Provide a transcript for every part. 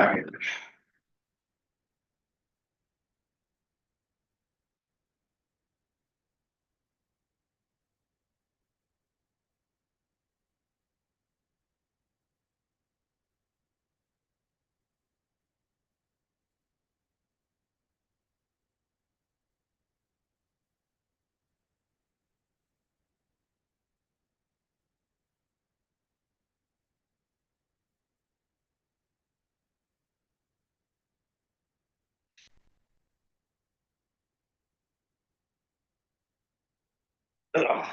Second. Ugh.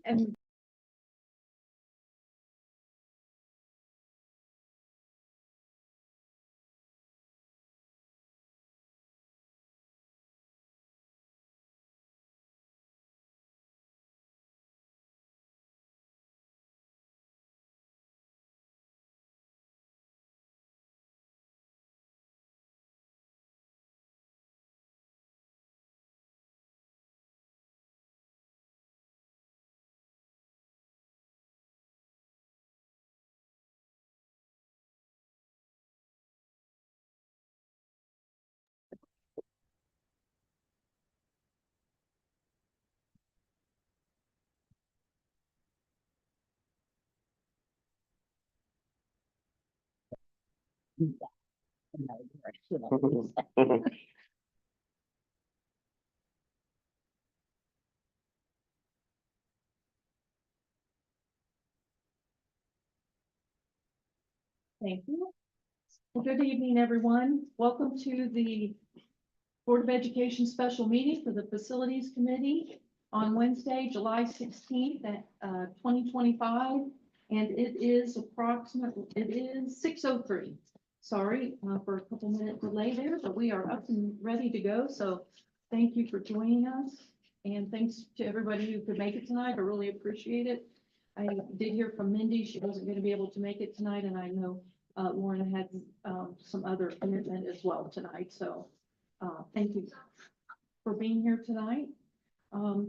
And thank you. Well, good evening, everyone. Welcome to the Board of Education special meeting for the Facilities Committee on Wednesday, July 16th at 2025. And it is 6:03. Sorry for a couple minute delay there, but we are up and ready to go. So thank you for joining us. And thanks to everybody who could make it tonight. I really appreciate it. I did hear from Mindy. She wasn't going to be able to make it tonight. And I know Lauren had some other commitment as well tonight. So thank you for being here tonight.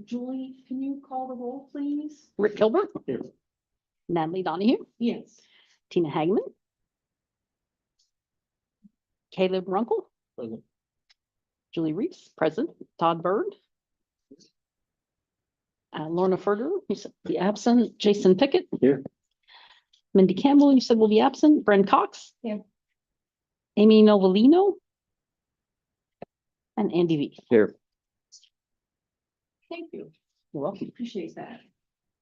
Julie, can you call the roll, please? Rick Gilbert. Here. Natalie Donahue. Yes. Tina Hagman. Caleb Runkle. Present. Julie Reese, present. Todd Bird. Lorna Ferger, you said be absent. Jason Pickett. Here. Mindy Campbell, you said will be absent. Bren Cox. Here. Amy Novelino. And Andy V. Here. Thank you. You're welcome. Appreciate that.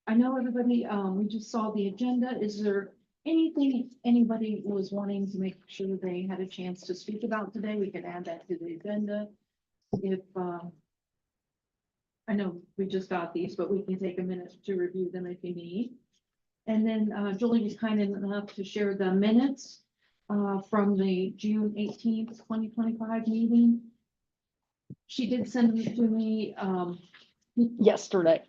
I know everybody, we just saw the agenda. Is there anything anybody was wanting to make sure they had a chance to speak about today? We can add that to the agenda. If, I know we just got these, but we can take a minute to review them if you need. And then, Julie was kind enough to share the minutes, from the June 18th, 2025 meeting. She did send them to me, Yesterday.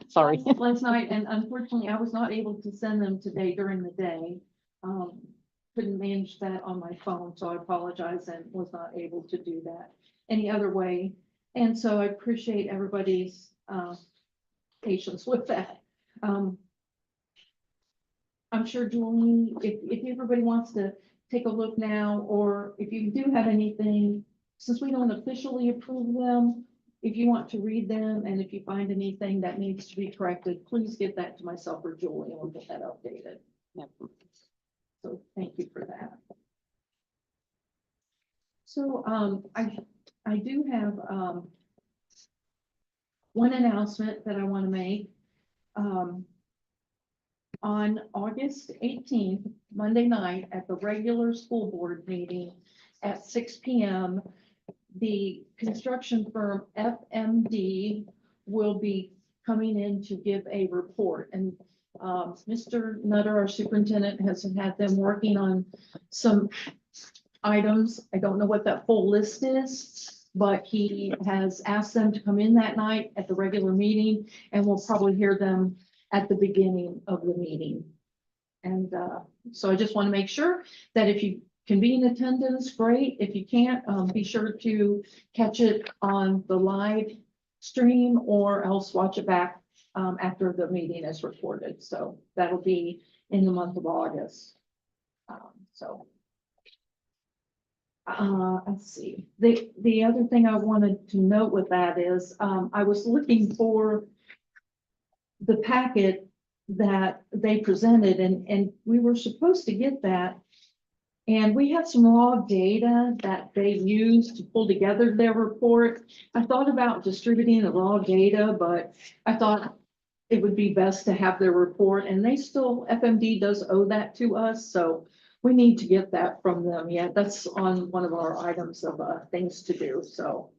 Sorry. last night, and unfortunately, I was not able to send them today during the day. Couldn't manage that on my phone, so I apologize and was not able to do that any other way. And so I appreciate everybody's patience with that. I'm sure Julie, if everybody wants to take a look now, or if you do have anything, since we don't officially approve them, if you want to read them, and if you find anything that needs to be corrected, please get that to myself or Julie, and we'll get that updated. Yep. So thank you for that. So, I do have, one announcement that I want to make. On August 18th, Monday night, at the regular school board meeting at 6 p.m., the construction firm FMD will be coming in to give a report. And Mr. Nutter, our superintendent, has had them working on some items. I don't know what that full list is, but he has asked them to come in that night at the regular meeting, and we'll probably hear them at the beginning of the meeting. And so I just want to make sure that if you can be in attendance, great. If you can't, be sure to catch it on the live stream, or else watch it back after the meeting is recorded. So that'll be in the month of August. Let's see. The other thing I wanted to note with that is, I was looking for the packet that they presented, and we were supposed to get that. And we have some raw data that they used to pull together their report. I thought about distributing the raw data, but I thought it would be best to have their report, and they still, FMD does owe that to us, so we need to get that from them. Yeah, that's on one of our items of things to do, so.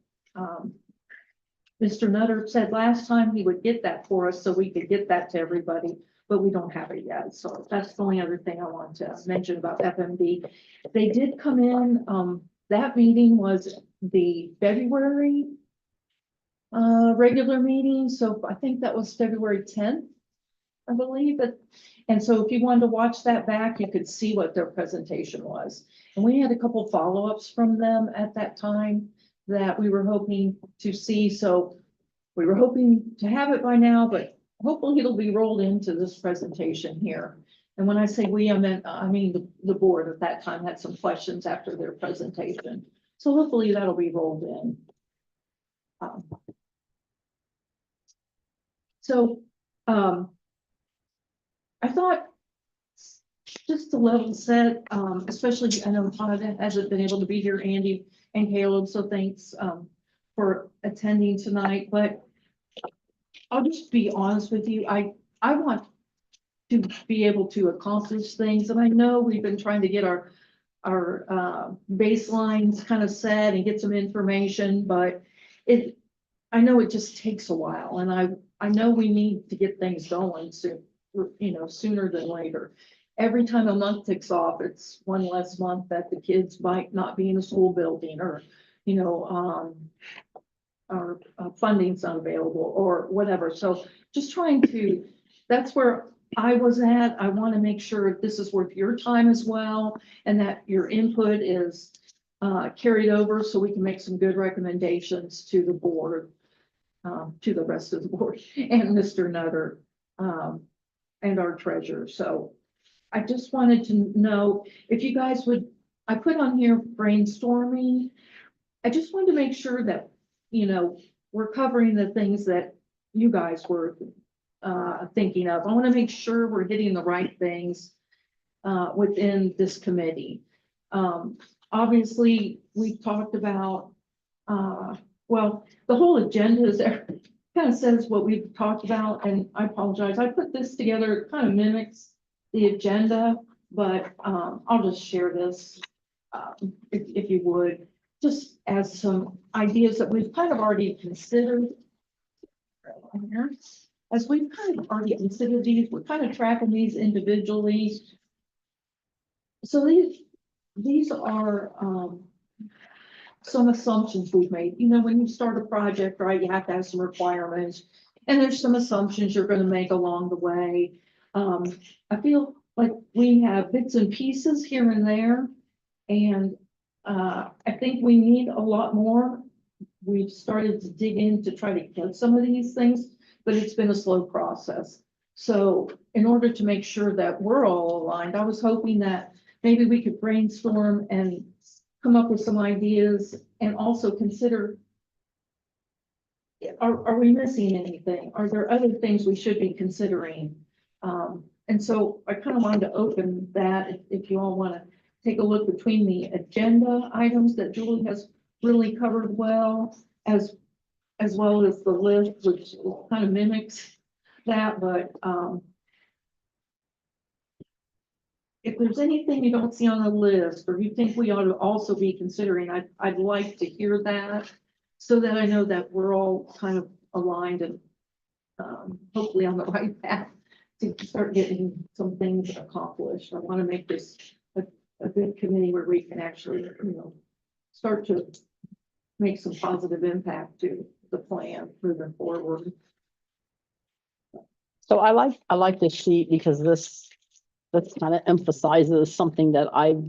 Mr. Nutter said last time he would get that for us so we could get that to everybody, but we don't have it yet. So that's the only other thing I want to mention about FMD. They did come in, that meeting was the February regular meeting. So I think that was February 10th, I believe. And so if you wanted to watch that back, you could see what their presentation was. And we had a couple follow-ups from them at that time that we were hoping to see. So we were hoping to have it by now, but hopefully it'll be rolled into this presentation here. And when I say we, I mean the board at that time had some questions after their presentation. So hopefully that'll be rolled in. I thought, just to level set, especially, I know Todd hasn't been able to be here, Andy and Caleb, so thanks for attending tonight. But I'll just be honest with you, I want to be able to accomplish things, and I know we've been trying to get our baselines kind of set and get some information, but I know it just takes a while, and I know we need to get things going soon, sooner than later. Every time a month ticks off, it's one less month that the kids might not be in a school building, or, our funding's unavailable or whatever. So just trying to, that's where I was at. I want to make sure this is worth your time as well, and that your input is carried over so we can make some good recommendations to the board, to the rest of the board, and Mr. Nutter, and our treasurer. So I just wanted to know if you guys would, I put on here brainstorming. I just wanted to make sure that, we're covering the things that you guys were thinking of. I want to make sure we're hitting the right things within this committee. Obviously, we talked about, well, the whole agenda is there. kind of says what we've talked about, and I apologize. I put this together, it kind of mimics the agenda, but I'll just share this, if you would, just as some ideas that we've kind of already considered. As we've kind of already considered these, we're kind of tracking these individually. So these are, some assumptions we've made. You know, when you start a project, right, you have to have some requirements. And there's some assumptions you're gonna make along the way. I feel like we have bits and pieces here and there. And I think we need a lot more. We've started to dig in to try to get some of these things, but it's been a slow process. So in order to make sure that we're all aligned, I was hoping that maybe we could brainstorm and come up with some ideas and also consider, are we missing anything? Are there other things we should be considering? And so I kind of wanted to open that if you all want to take a look between the agenda items that Julie has really covered well, as well as the list, which kind of mimics that, but if there's anything you don't see on the list, or you think we ought to also be considering, I'd like to hear that, so that I know that we're all kind of aligned and hopefully on the right path to start getting some things accomplished. I want to make this a good committee where we can actually, you know, start to make some positive impact to the plan moving forward. So I like this sheet because this kind of emphasizes something that I've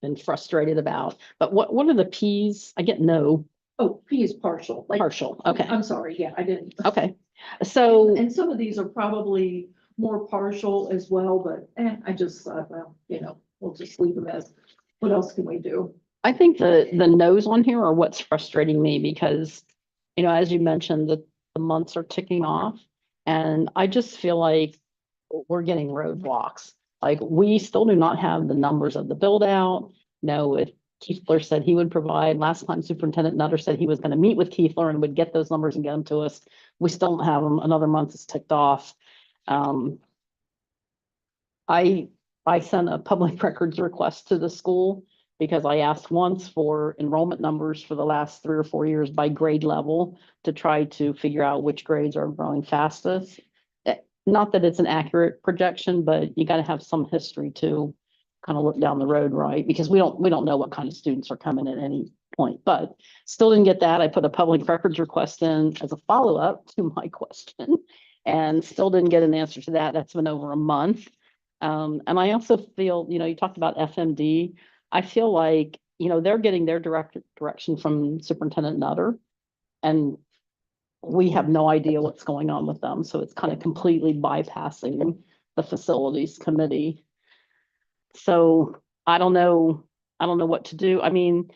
been frustrated about. But what are the Ps? I get no, Oh, P is partial, like, partial. Okay, I'm sorry, yeah, I didn't. okay. So And some of these are probably more partial as well, but I just thought, well, you know, we'll just leave them as, what else can we do? I think the no's on here are what's frustrating me because, you know, as you mentioned, the months are ticking off. And I just feel like we're getting roadblocks. Like we still do not have the numbers of the build out. No, if Keithler said he would provide, last time Superintendent Nutter said he was going to meet with Keithler and would get those numbers and get them to us. We still don't have them. Another month is ticked off. I sent a public records request to the school because I asked once for enrollment numbers for the last 3 or 4 years by grade level to try to figure out which grades are growing fastest. Not that it's an accurate projection, but you got to have some history to kind of look down the road, right? Because we don't know what kind of students are coming at any point, but still didn't get that. I put a public records request in as a follow-up to my question and still didn't get an answer to that. That's been over a month. And I also feel, you know, you talked about FMD. I feel like, you know, they're getting their direction from Superintendent Nutter, and we have no idea what's going on with them. So it's kind of completely bypassing the facilities committee. So I don't know what to do. I mean,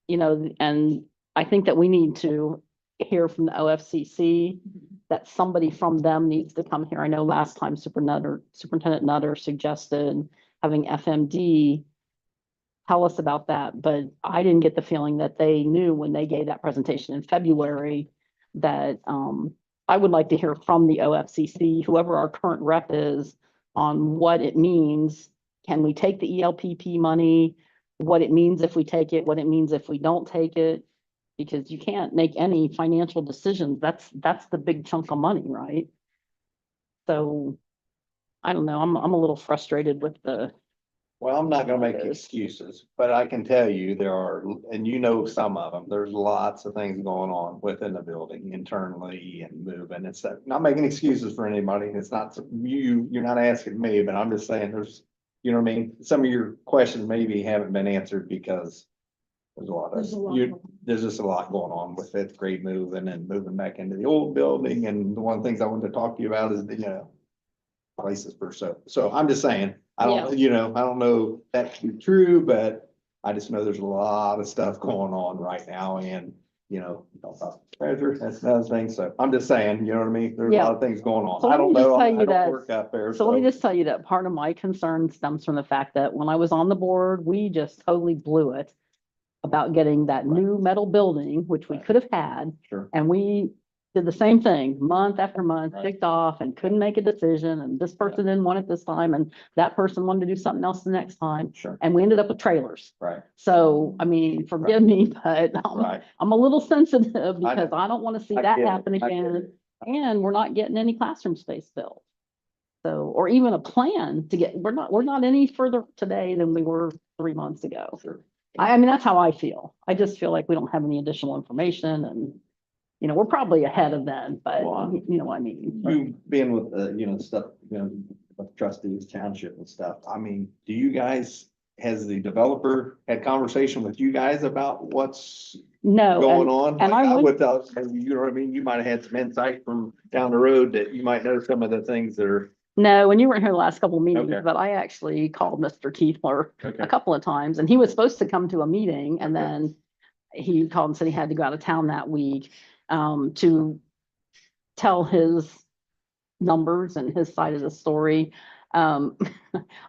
you know, and I think that we need to hear from the OFCC that somebody from them needs to come here. I know last time Superintendent Nutter suggested having FMD tell us about that, but I didn't get the feeling that they knew when they gave that presentation in February that I would like to hear from the OFCC, whoever our current rep is, on what it means. Can we take the ELPP money? What it means if we take it, what it means if we don't take it, because you can't make any financial decisions. That's the big chunk of money, right? So I don't know. I'm a little frustrated with the. Well, I'm not gonna make excuses, but I can tell you there are, and you know some of them, there's lots of things going on within the building internally and moving. It's not making excuses for anybody. It's not you're not asking me, but I'm just saying there's, you know what I mean? Some of your questions maybe haven't been answered because there's a lot there's just a lot going on with fifth grade moving and moving back into the old building. And the one of the things I wanted to talk to you about is the, you know, places per se. So I'm just saying, I don't, you know, I don't know that to be true, but I just know there's a lot of stuff going on right now. And, you know, treasure, that's another thing. So I'm just saying, you know what I mean? There's a lot of things going on. So I don't know. I don't that, work out there. so let me just tell you that part of my concern stems from the fact that when I was on the board, we just totally blew it about getting that new metal building, which we could have had. Sure. And we did the same thing, month after month, Right. ticked off and couldn't make a decision, and this person didn't want it this time, and that person wanted to do something else the next time, Sure, and we ended up with trailers. right, So, I mean, forgive me, but Right. I'm a little sensitive know. because I don't want to see I that get it. happen I get again. it. And we're not getting any classroom space built. So, or even a plan to get, we're not any further today than we were 3 months ago. sure. I mean, that's how I feel. I just feel like we don't have any additional information and, we're probably ahead of them, but Well, you know what I mean? You being with the, stuff, with trustees, township and stuff. I mean, do you guys, has the developer had conversation with you guys about what's No, going and on? and I Like, would- without, you know what I mean? You might have had some insight from down the road that you might know some of the things that are. no, and you weren't here the last couple of meetings, Okay. but I actually called Mr. Keithler Okay. a couple of times, and he was supposed to come to a meeting, and Okay. then he called and said he had to go out of town that week, to tell his numbers and his side of the story. I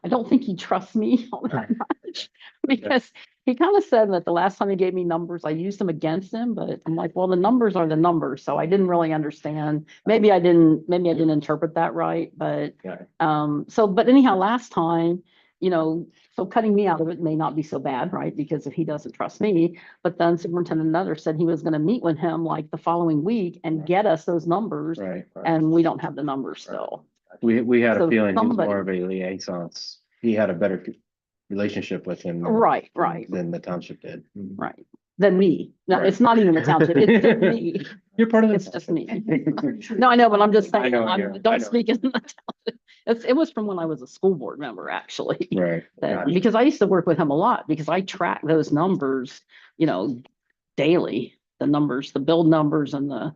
don't think he trusts me all that much, because he kind of said that the last time he gave me numbers, I used them against him, but I'm like, well, the numbers are the numbers, so I didn't really understand. Maybe I didn't interpret that right, but, Got but anyhow, last time, so cutting me out of it may not be so bad, right? Because if he doesn't trust me, but then Superintendent Nutter said he was gonna meet with him like the following week and get us those numbers, Right. and we don't have the numbers still. We had So a feeling he was somebody- more of a liaison. He had a better relationship with him. Right, right, Than the township did. right. Than me. No, Right. it's not even the township, it's just me. You're part of It's just me. No, No, I know, but I'm just I saying, know, yeah, I don't know. speak in the township. It was from when I was a school board member, actually. Right. Because I used to work with him a lot, because I track those numbers, daily, the numbers, the build numbers and the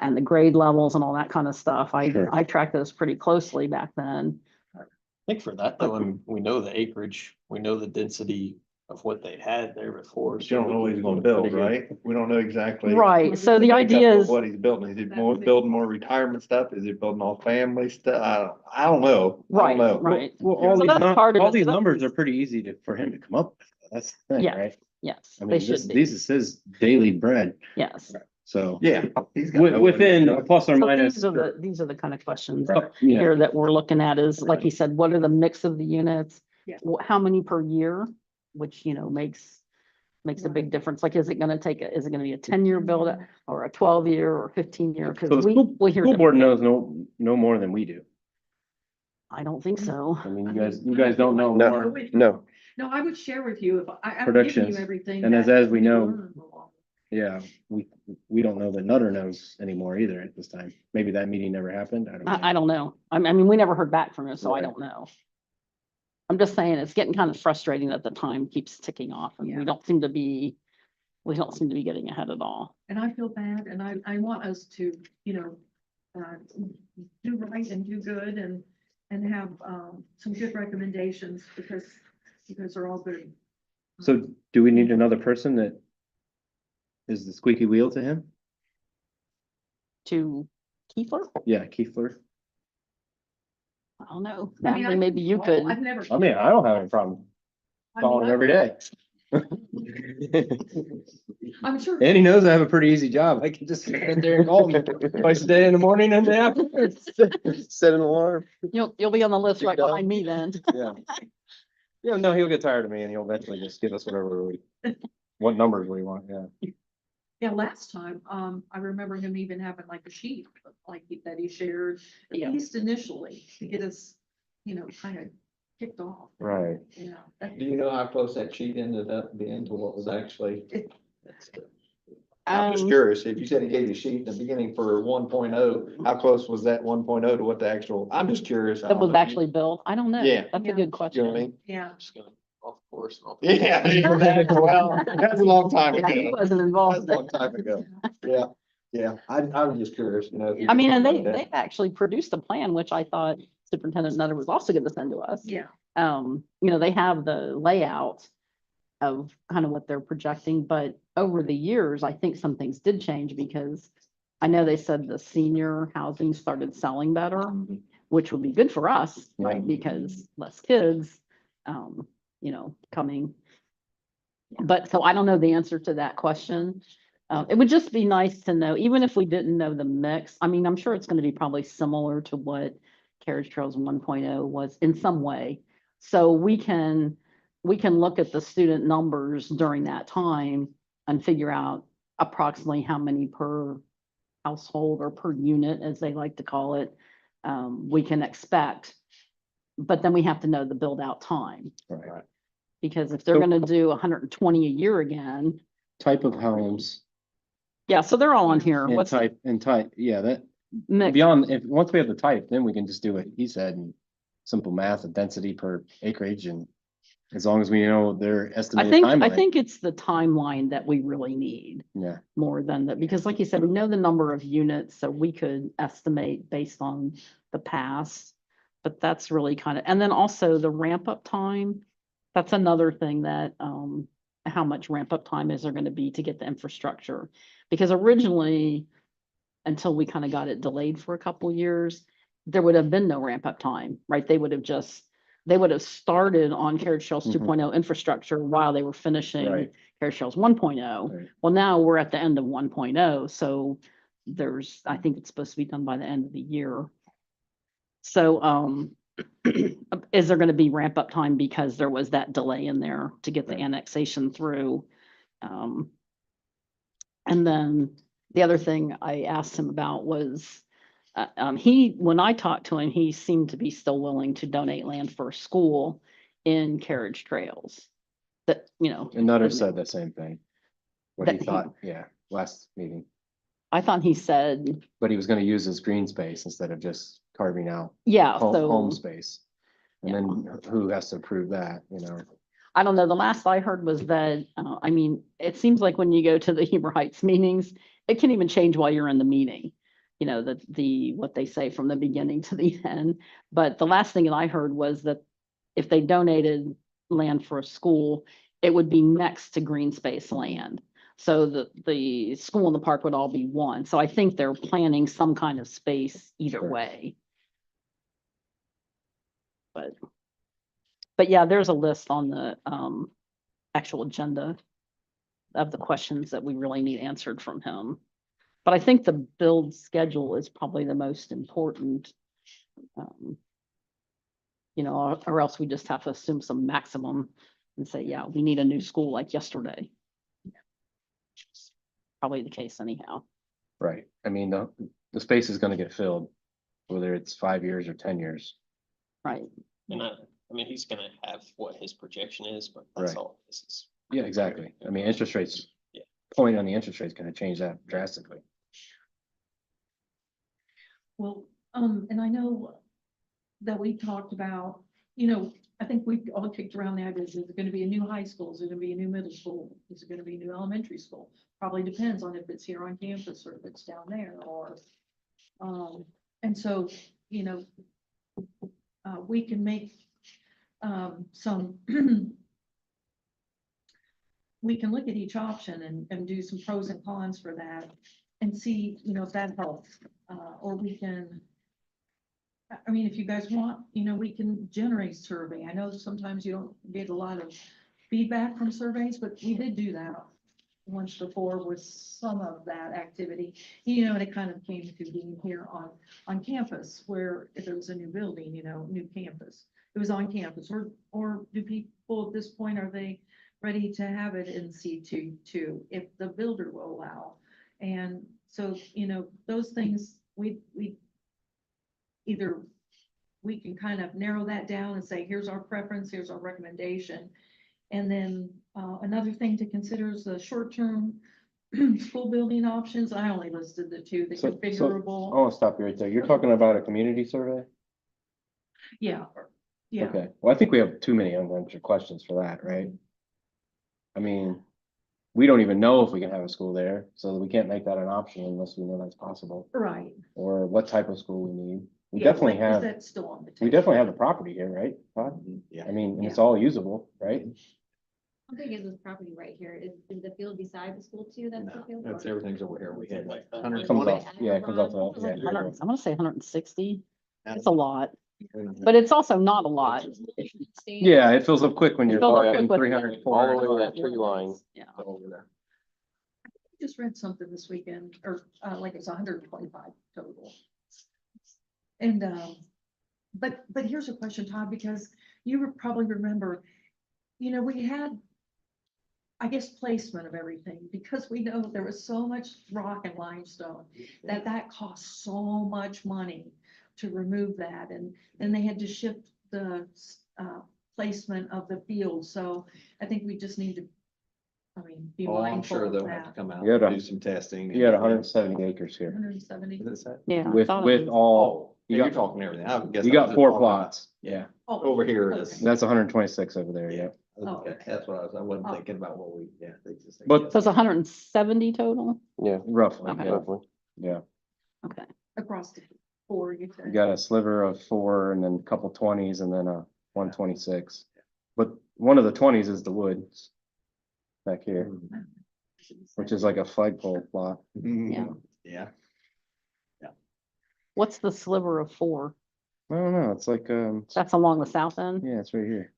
and the grade levels and all that kind of stuff. Sure. I tracked those pretty closely back then. I think for that though, I mean, we know the acreage, we know the density of what they had there before. But you don't know what he's gonna build, right? We don't know exactly. Right, so the makeup idea of is, What he's building. Is he building more retirement stuff? Is he building all family stuff? I don't know. I right, don't know. right, Well, So all these, that's part of all it. these So numbers that's- are pretty easy for him to come up with. That's the thing, Yeah. right? yes, I they mean, should be, this is his daily bread, yes. so. Yeah. he's got no way to Within do a it. plus or So minus. these are the kind of questions Yeah, here that we're looking at is, like he said, what are the mix of the units? Yeah. How many per year, which, makes a big difference. Like, is it gonna be a 10-year build or a 12-year or 15-year? so Because the we hear, school board different knows things. no more than we do. I don't think so. I mean, you guys don't know No. more. No, No, I would share with you if I'm giving Predictions. you everything. And that as we you know- learn. Yeah, we don't know that Nutter knows anymore either at this time. Maybe that meeting never happened. I don't know. I don't know. I mean, we never heard back from him, so I Right. don't know. I'm just saying, it's getting kind of frustrating that the time keeps ticking off and Yeah. we don't seem to be getting ahead at all. And I feel bad, and I want us to, do right and do good and have, some good recommendations because they're all good. So do we need another person that is the squeaky wheel to him? To Kiefer? Yeah, Keithler. I don't know. I mean, Natalie, maybe you well, could. I've never. I mean, I don't have any problem I mean, calling him every day. I'm sure. And he knows I have a pretty easy job. I can just sit there and call him twice a day in the morning and the afternoon. set an alarm. You'll be on the list You're right done. behind me then. Yeah. Yeah, no, he'll get tired of me and he'll eventually just give us what numbers we want, yeah. Yeah, last time, I remember him even having like a sheet, that he shared, at Yeah. least initially, to get us, kind of kicked off. Right. Yeah. that- Do you know how close that sheet ended up being to what was actually? I'm just Um, curious. If you said he gave you a sheet in the beginning for 1.0, how close was that 1.0 to what the actual, I'm just curious. I That don't was know. actually built. I don't know. Yeah. That's a Yeah. good You know question. what I mean? Yeah. Just going off course. and off- Yeah. Well, that's a long time Yeah, he ago. wasn't That's involved. a long time ago. Yeah, yeah. I was just curious, if you I mean, and could- they've actually produced a plan, which I thought Superintendent Nutter was also gonna send to us. Yeah. They have the layout of kind of what they're projecting, but over the years, I think some things did change because I know they said the senior housing started selling better, which would be good for us, right? Because less kids, coming. But so I don't know the answer to that question. It would just be nice to know, even if we didn't know the mix, I mean, I'm sure it's gonna be probably similar to what Carriage Trails 1.0 was in some way. So we can look at the student numbers during that time and figure out approximately how many per household or per unit, as they like to call it, we can expect. But then we have to know the build out time, Right. because if they're So- gonna do 120 a year again, Type of homes yeah, so they're all on here. and What's type, yeah, that, mix? beyond, once we have the type, then we can just do what he said and simple math, and density per acreage, and as long as we know their I estimated think, I timeline. think it's the timeline that we really need Yeah, more than that, because like you said, we know the number of units, so we could estimate based on the past. But that's really kind of, and then also the ramp up time, that's another thing that, how much ramp up time is there gonna be to get the infrastructure? Because originally, until we kind of got it delayed for a couple years, there would have been no ramp up time, right? They would have started on Carriage Trails Mhm. 2.0 infrastructure while they were finishing Right. Carriage Trails 1.0. Right. Well, now we're at the end of 1.0, so I think it's supposed to be done by the end of the year. So, is there gonna be ramp up time because there was that delay in there to get the Right. annexation through? And then the other thing I asked him about was, when I talked to him, he seemed to be still willing to donate land for a school in Carriage Trails. That, and Nutter said the same thing. What he That he- thought, yeah, last meeting, I thought he said, but he was gonna use his green space instead of just carving out yeah, home so, space. And then who has to approve that, I don't know, the last I heard was that, I mean, it seems like when you go to the Huber Heights meetings, it can even change while you're in the meeting. What they say from the beginning to the end. But the last thing that I heard was that if they donated land for a school, it would be next to green space land. So the school and the park would all be one. So I think they're planning some kind of space either Sure. way. But yeah, there's a list on the actual agenda of the questions that we really need answered from him. But I think the build schedule is probably the most important. Or else we just have to assume some maximum and say, yeah, we need a new school like yesterday. Probably the case anyhow. right? I mean, the space is gonna get filled, whether it's 5 years or 10 years. Right. And I mean, he's gonna have what his projection is, but that's Right. all this is. Yeah, exactly. I mean, interest rates, Yeah. point on the interest rate is gonna change that drastically. Well, and I know that we talked about, I think we all kicked around the idea, is it gonna be a new high school? Is it gonna be a new middle school? Is it gonna be a new elementary school? Probably depends on if it's here on campus or if it's down there or, and so, we can make, some we can look at each option and do some pros and cons for that and see, if that helps. Or we can, I mean, if you guys want, we can generate survey. I know sometimes you don't get a lot of feedback from surveys, but we did do that once before with some of that activity. And it kind of came to being here on campus, where if it was a new building, new campus, it was on campus, or do people at this point, are they ready to have it in C2 too, if the builder will allow? And so, those things, we either we can kind of narrow that down and say, here's our preference, here's our recommendation. And then another thing to consider is the short-term school building options. I only listed the two, the So- I configurable. want to stop you right there. You're talking about a community survey? Yeah, yeah, Okay, well, I think we have too many unanswered questions for that, right? I mean, we don't even know if we can have a school there, so we can't make that an option unless we know that's possible, right. or what type of school we need. We Yeah, definitely like, is have, that still on the we table? definitely have the property here, right? Todd? Yeah. I mean, and it's all usable, right? How big is this property right here? Is the field beside the school too? That's the No, field? that's everything's over here. We had like Comes 120. off, yeah, it comes off the- yeah. 100 I'm gonna say 160. It's a lot, but it's also not a lot. Yeah, it fills up quick when It you're fills up talking quick with- 300, All the way to 400. that tree line Yeah. over there. just read something this weekend, or, like it's 125 total. And, but here's a question, Todd, because you would probably remember, we had, I guess, placement of everything, because we know there was so much rock and limestone, that cost so much money to remove that, and then they had to shift the, placement of the field, so I think we just need to, be Oh, I'm mindful sure of they'll have to that. come out You and gotta- do some testing. You got 170 acres here 170. What is that? Yeah. I with, thought it with was- all, You you are got, talking everything. I guess you I was got just 4 talking about- plots. Yeah, Oh, Over here it is. okay. that's 126 over there, yeah. Okay, that's what I wasn't Oh. thinking about what we, yeah. they just think But- yes. So it's 170 total? Yeah, roughly, Okay. yeah, Roughly. yeah. Okay. Across the four, you You said. got a sliver of 4 and then a couple 20s and then a 126. But one of the 20s is the woods back here, which is like a flagpole plot. Mhm. Yeah. What's the sliver of 4? I don't know, it's like, That's along the south end? yeah, it's right here.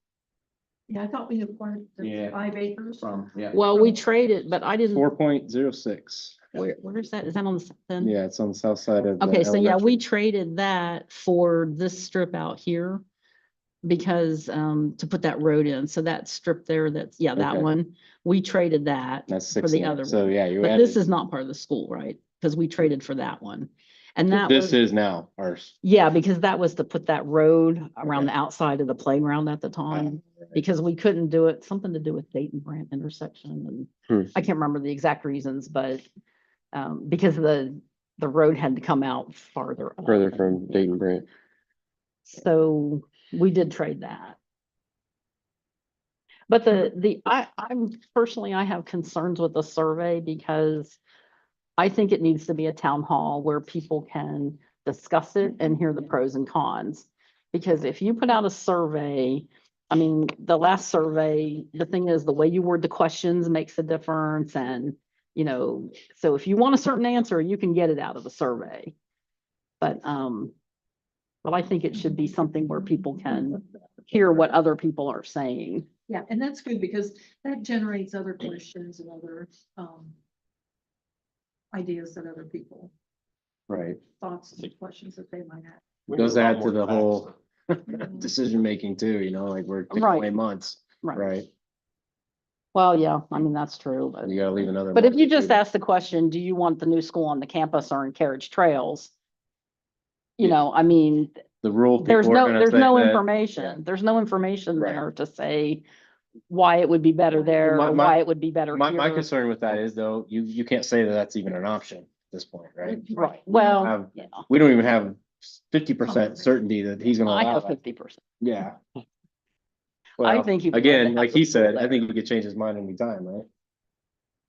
Yeah, I thought we acquired the Yeah. 5 acres. Yeah. Well, we traded, but I didn't, 4.06. where's that? Is that on the south end? Yeah, it's on the south side of. the Okay, so yeah, elementary. we traded that for this strip out here. Because, to put that road in, so that strip there, that's, yeah, that Okay. one, we traded that. That's for 6. the other So one. yeah, you But this added, is not part of the school, right? Because we traded for that one. And that this was, is now ours. yeah, because that was to put that road around Okay. the outside of the playground at the time. Because we couldn't do it, something to do with Dayton Brandt intersection, Hmm. and I can't remember the exact reasons, but because the road had to come out farther. up. Further from Dayton Brandt. So we did trade that. But I'm personally, I have concerns with the survey because I think it needs to be a town hall where people can discuss it and hear the pros and cons. Because if you put out a survey, I mean, the last survey, the thing is, the way you word the questions makes a difference, and, so if you want a certain answer, you can get it out of the survey. But I think it should be something where people can hear what other people are saying. Yeah, and that's good because that generates other questions and other, ideas that other people, Right. thoughts and questions that they might have. We Does need a lot add to more the facts. whole decision making too, like we're taking Right. away months, right? Well, yeah, I mean, that's true, but. You gotta leave another. But if month you or just two. ask the question, do you want the new school on the campus or in Carriage Trails? Yeah. I mean, The rural there's people are no, gonna there's say no that- information, there's no information Right. there to say why it would be better there, My- or my- why it would be better My here. concern with that is though, you can't say that that's even an option at this point, right? Right, well, Have- yeah, We don't even have 50% certainty that he's gonna I allow have that. 50%. Yeah. I Well, think he would love to again, have like the he school said, I there. think he could change his mind anytime, right?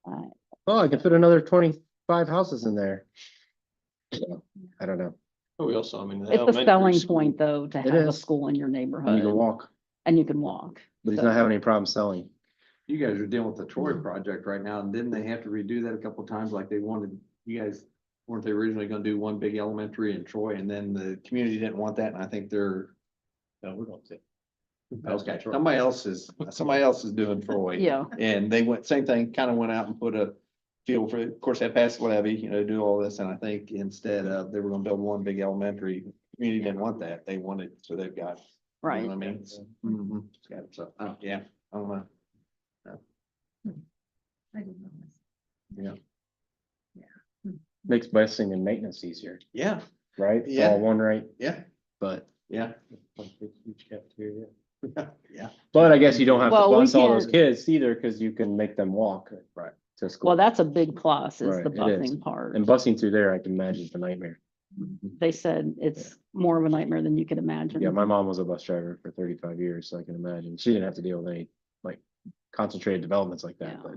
Right. Oh, I can fit another 25 houses in there. I don't know. But we also, the It's a elementary selling school- point, though, to It have a is. school in your And you neighborhood, can walk, and you can walk. but he's So- not having any problem selling. You guys are dealing with the Troy project right now, and didn't they have to redo that a couple times like they wanted? You guys, weren't they originally gonna do one big elementary in Troy and then the community didn't want that and I think they're. No, we're going to. Okay, somebody else is doing Troy. Yeah, And they went, same thing, kind of went out and put a field for, of course, they passed levy, do all this, and I think instead of, they were gonna build one big elementary. Community didn't want that, they wanted, so they've got. You right. know what I mean? Mhm. So, yeah, I don't know. I don't know. Makes busing and maintenance easier, Yeah, right? It's Yeah. all one right, yeah, but, yeah. Yeah. but I guess you don't have to Well, we bus all those can't- kids either, cause you can make them walk. Right. To school. Well, that's a big plus, is Right, the it is. busing part. And busing through there, I can imagine is a nightmare. They said it's more of a nightmare than you could imagine. Yeah, my mom was a bus driver for 35 years, so I can imagine. She didn't have to deal with any like concentrated developments like that, Yeah.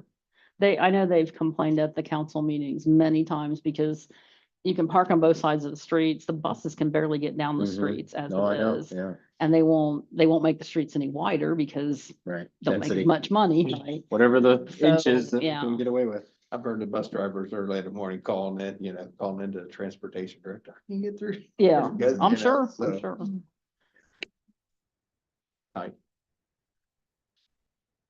but I know they've complained at the council meetings many times because you can park on both sides of the streets. The buses can barely get down the Mhm. streets as no, I it know, is. yeah, And they won't make the streets any wider because right. don't make Density. as much money, right? Whatever the So, inches that we yeah. can get away with. I've heard the bus drivers early in the morning calling into the transportation director. Can you get through? Yeah, Because, I'm you know, sure, so- I'm sure.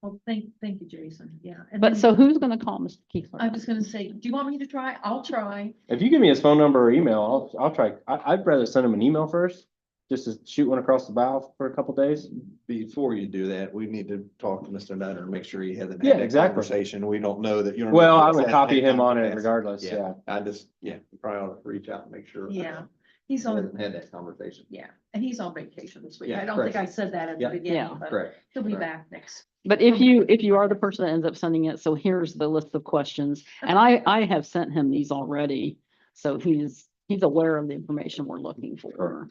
Well, thank you, Jason. Yeah. And But then so who's gonna call Mr. Keesler? I was gonna say, do you want me to try? I'll try. If you give me his phone number or email, I'll try. I'd rather send him an email first, just to shoot one across the bow for a couple days. Before you do that, we need to talk to Mr. Nutter and make sure he hasn't Yeah, had that exactly. conversation. We don't know that you. Well, I would copy him on it regardless, yeah. I just, yeah, you probably ought to reach out and make sure. Yeah, he's He on, hasn't had that conversation. yeah, and he's on vacation this week. Yeah, I don't think I correct. said that at the Yeah. beginning, Yeah. but Correct. he'll be correct. back next. But if you are the person that ends up sending it, so here's the list of questions, and I have sent him these already. So he's aware of the information we're looking for.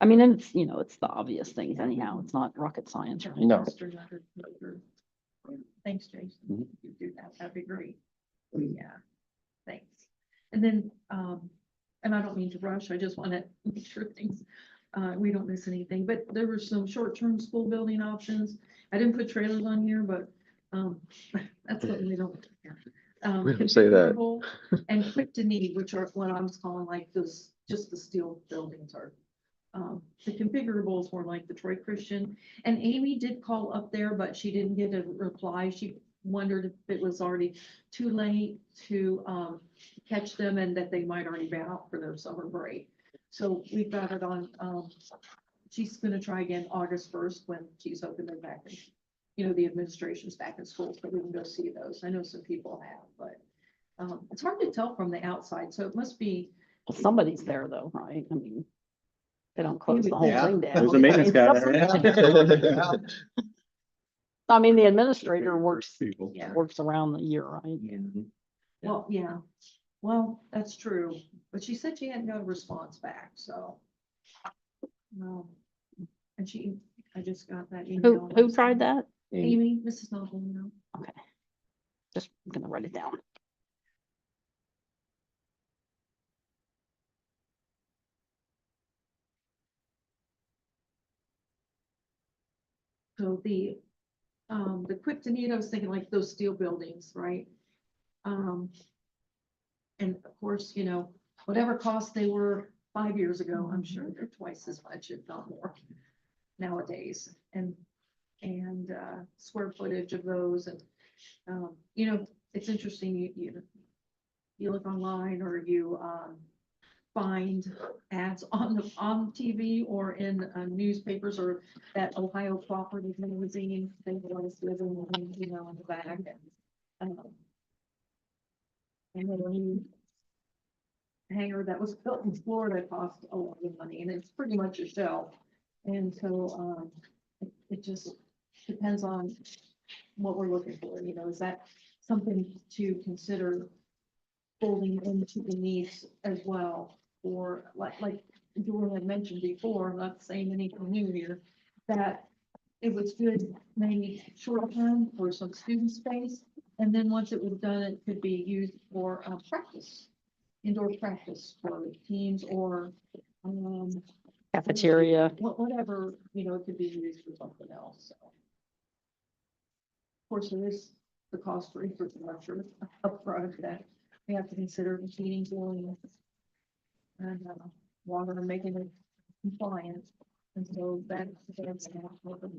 I mean, and it's, it's the obvious things anyhow. It's not rocket science, right? No. Mr. Nutter, thanks, Jason. Mhm. If you do that, that'd be great. Yeah, thanks. And then, and I don't mean to rush, I just want to make sure things, we don't miss anything, but there were some short-term school building options. I didn't put trailers on here, but, that's what we don't. We don't say that. configurable And quick to need, which are what I was calling like those, just the steel buildings are. The configurables were like the Troy Christian, and Amy did call up there, but she didn't get a reply. She wondered if it was already too late to, catch them and that they might already be out for their summer break. So we've got it on, she's gonna try again August 1st when she's hoping they're back in, the administration's back in school, so we can go see those. I know some people have, but, it's hard to tell from the outside, so it must be. Well, somebody's there though, right? I mean, they don't close the whole Yeah. thing down. There's a maintenance guy there. Yeah. I mean, the administrator works People. Yeah. around the year, right? Well, yeah, well, that's true, but she said she hadn't got a response back, so. No, and I just got that email. Who tried that? Amy, Mrs. Noble, no. Okay. Just gonna write it down. So the quick to need, I was thinking like those steel buildings, right? And of course, whatever cost they were 5 years ago, I'm sure they're twice as much, if not more nowadays. And square footage of those and, it's interesting, you look online or you, find ads on TV or in newspapers or that Ohio Property magazine, they want us living, in the back. And then a new hangar that was built in Florida cost a lot of money, and it's pretty much a shell. And so, it just depends on what we're looking for, is that something to consider folding into the needs as well? Or like Jordan had mentioned before, I'm not saying anything new here, that it was good maybe short term for some student space. And then once it was done, it could be used for practice, indoor practice for teams or Cafeteria. whatever, it could be used for something else. So. Of course, there is the cost for infrastructure upfront that we have to consider, the heating, cooling, and water, and making it compliant. And so that's as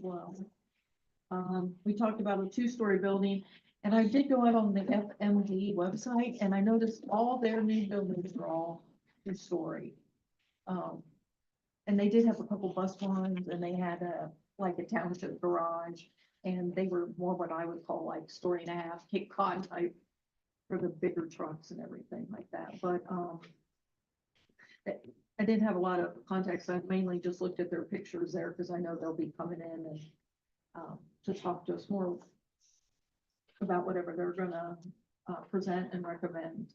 well. We talked about a 2-story building, and I did go out on the FMD website, and I noticed all their new buildings are all 2-story. And they did have a couple bus barns, and they had a township garage, and they were more what I would call like 1.5-story Cape Cod type for the bigger trucks and everything like that. But I didn't have a lot of context. I mainly just looked at their pictures there because I know they'll be coming in and to talk to us more about whatever they're gonna present and recommend.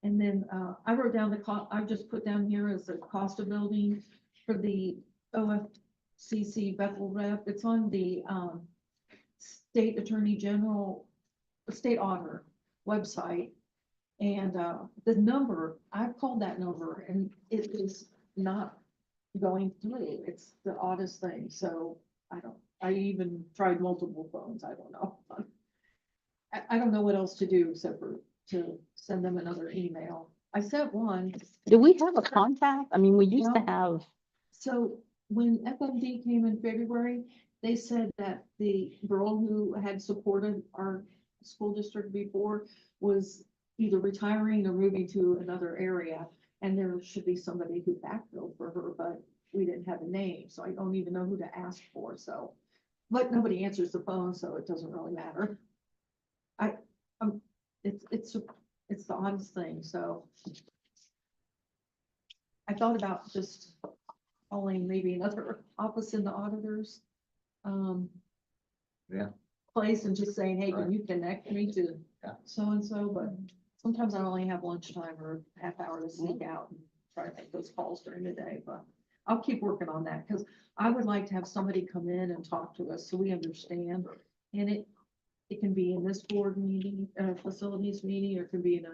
And then I wrote down the cost. I just put down here as the cost of building for the OFCC Bethel rep. It's on the State Attorney General, State Auditor website. And the number, I've called that number and it is not going through. It's the oddest thing. So I even tried multiple phones. I don't know. I don't know what else to do except for to send them another email. I sent one. Do we have a contact? I mean, we used to have, So when FMD came in February, they said that the girl who had supported our school district before was either retiring or moving to another area. And there should be somebody who backfilled for her, but we didn't have a name, so I don't even know who to ask for, so. But nobody answers the phone, so it doesn't really matter. It's the oddest thing, so. I thought about just calling maybe another office in the auditors. Yeah. Place and just saying, hey, can Right. you connect me to Yeah. so-and-so, but sometimes I only have lunchtime or half hour to sneak out and try to make those calls during the day, but I'll keep working on that, because I would like to have somebody come in and talk to us so we understand. And it can be in this board meeting, facilities meeting, or it could be in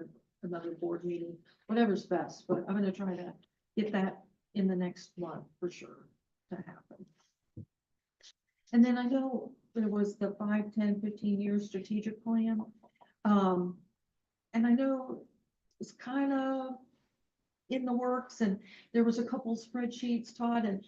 another board meeting, whatever's best, but I'm gonna try to get that in the next month for sure to happen. And then I know there was the 5, 10, 15-year strategic plan. And I know it's kind of in the works, and there was a couple spreadsheets, Todd and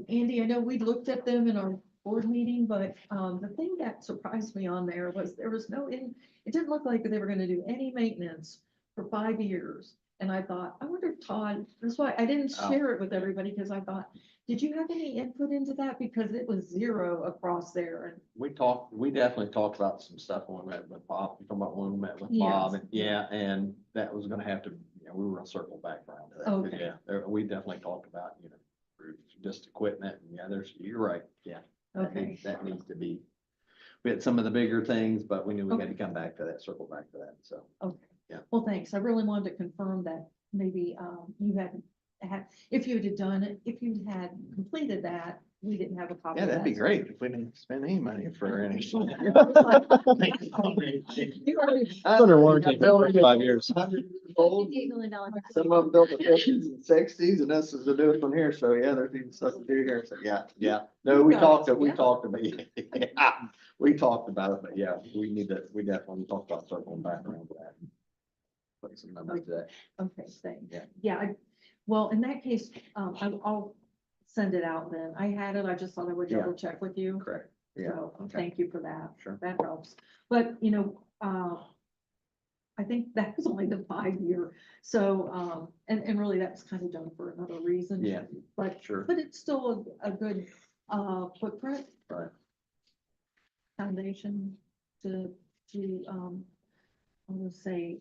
Andy, I know we looked at them in our board meeting, but the thing that surprised me on there was it didn't look like they were gonna do any maintenance for 5 years. And I thought, I wonder if Todd, that's why I didn't Oh. share it with everybody, because I thought, did you have any input into that? Because it was 0 across there, and We definitely talked about some stuff when we met with Bob, you talking about when we met with Bob, Yes. and yeah, and that was gonna have to, we were gonna circle back around to that. 'Cause, Okay. Yeah, we definitely talked about, just equipment, and yeah, you're right, yeah. okay. That needs to be, we had some of the bigger things, but we knew we had to Okay. come back to that, circle back to that, so. Well, thanks. I really wanted to confirm that maybe you if you had done it, if you had completed that, we didn't have a copy. Yeah, of that'd be that. great if we didn't spend any money for any. Under warranty for 5 years. $58 million. Some of them built the fifties and sixties, and this is the newest one here, so yeah, there's even stuff to do here, so yeah. No, we Yeah. talked about, yeah, we talked about it, but yeah, we definitely talked about circling back around to that. Put some numbers to that. Okay, thanks. Yeah. Yeah, well, in that case, I'll send it out then. I had it, I just thought I would Yeah. double check with you. Correct. Yeah, So, okay. thank you for that. Sure. That helps. But, I think that was only the 5-year. So, and really that's kind of done for another reason. Yeah. But, Sure. but it's still a good, footprint. Right. Foundation to, I'm gonna say,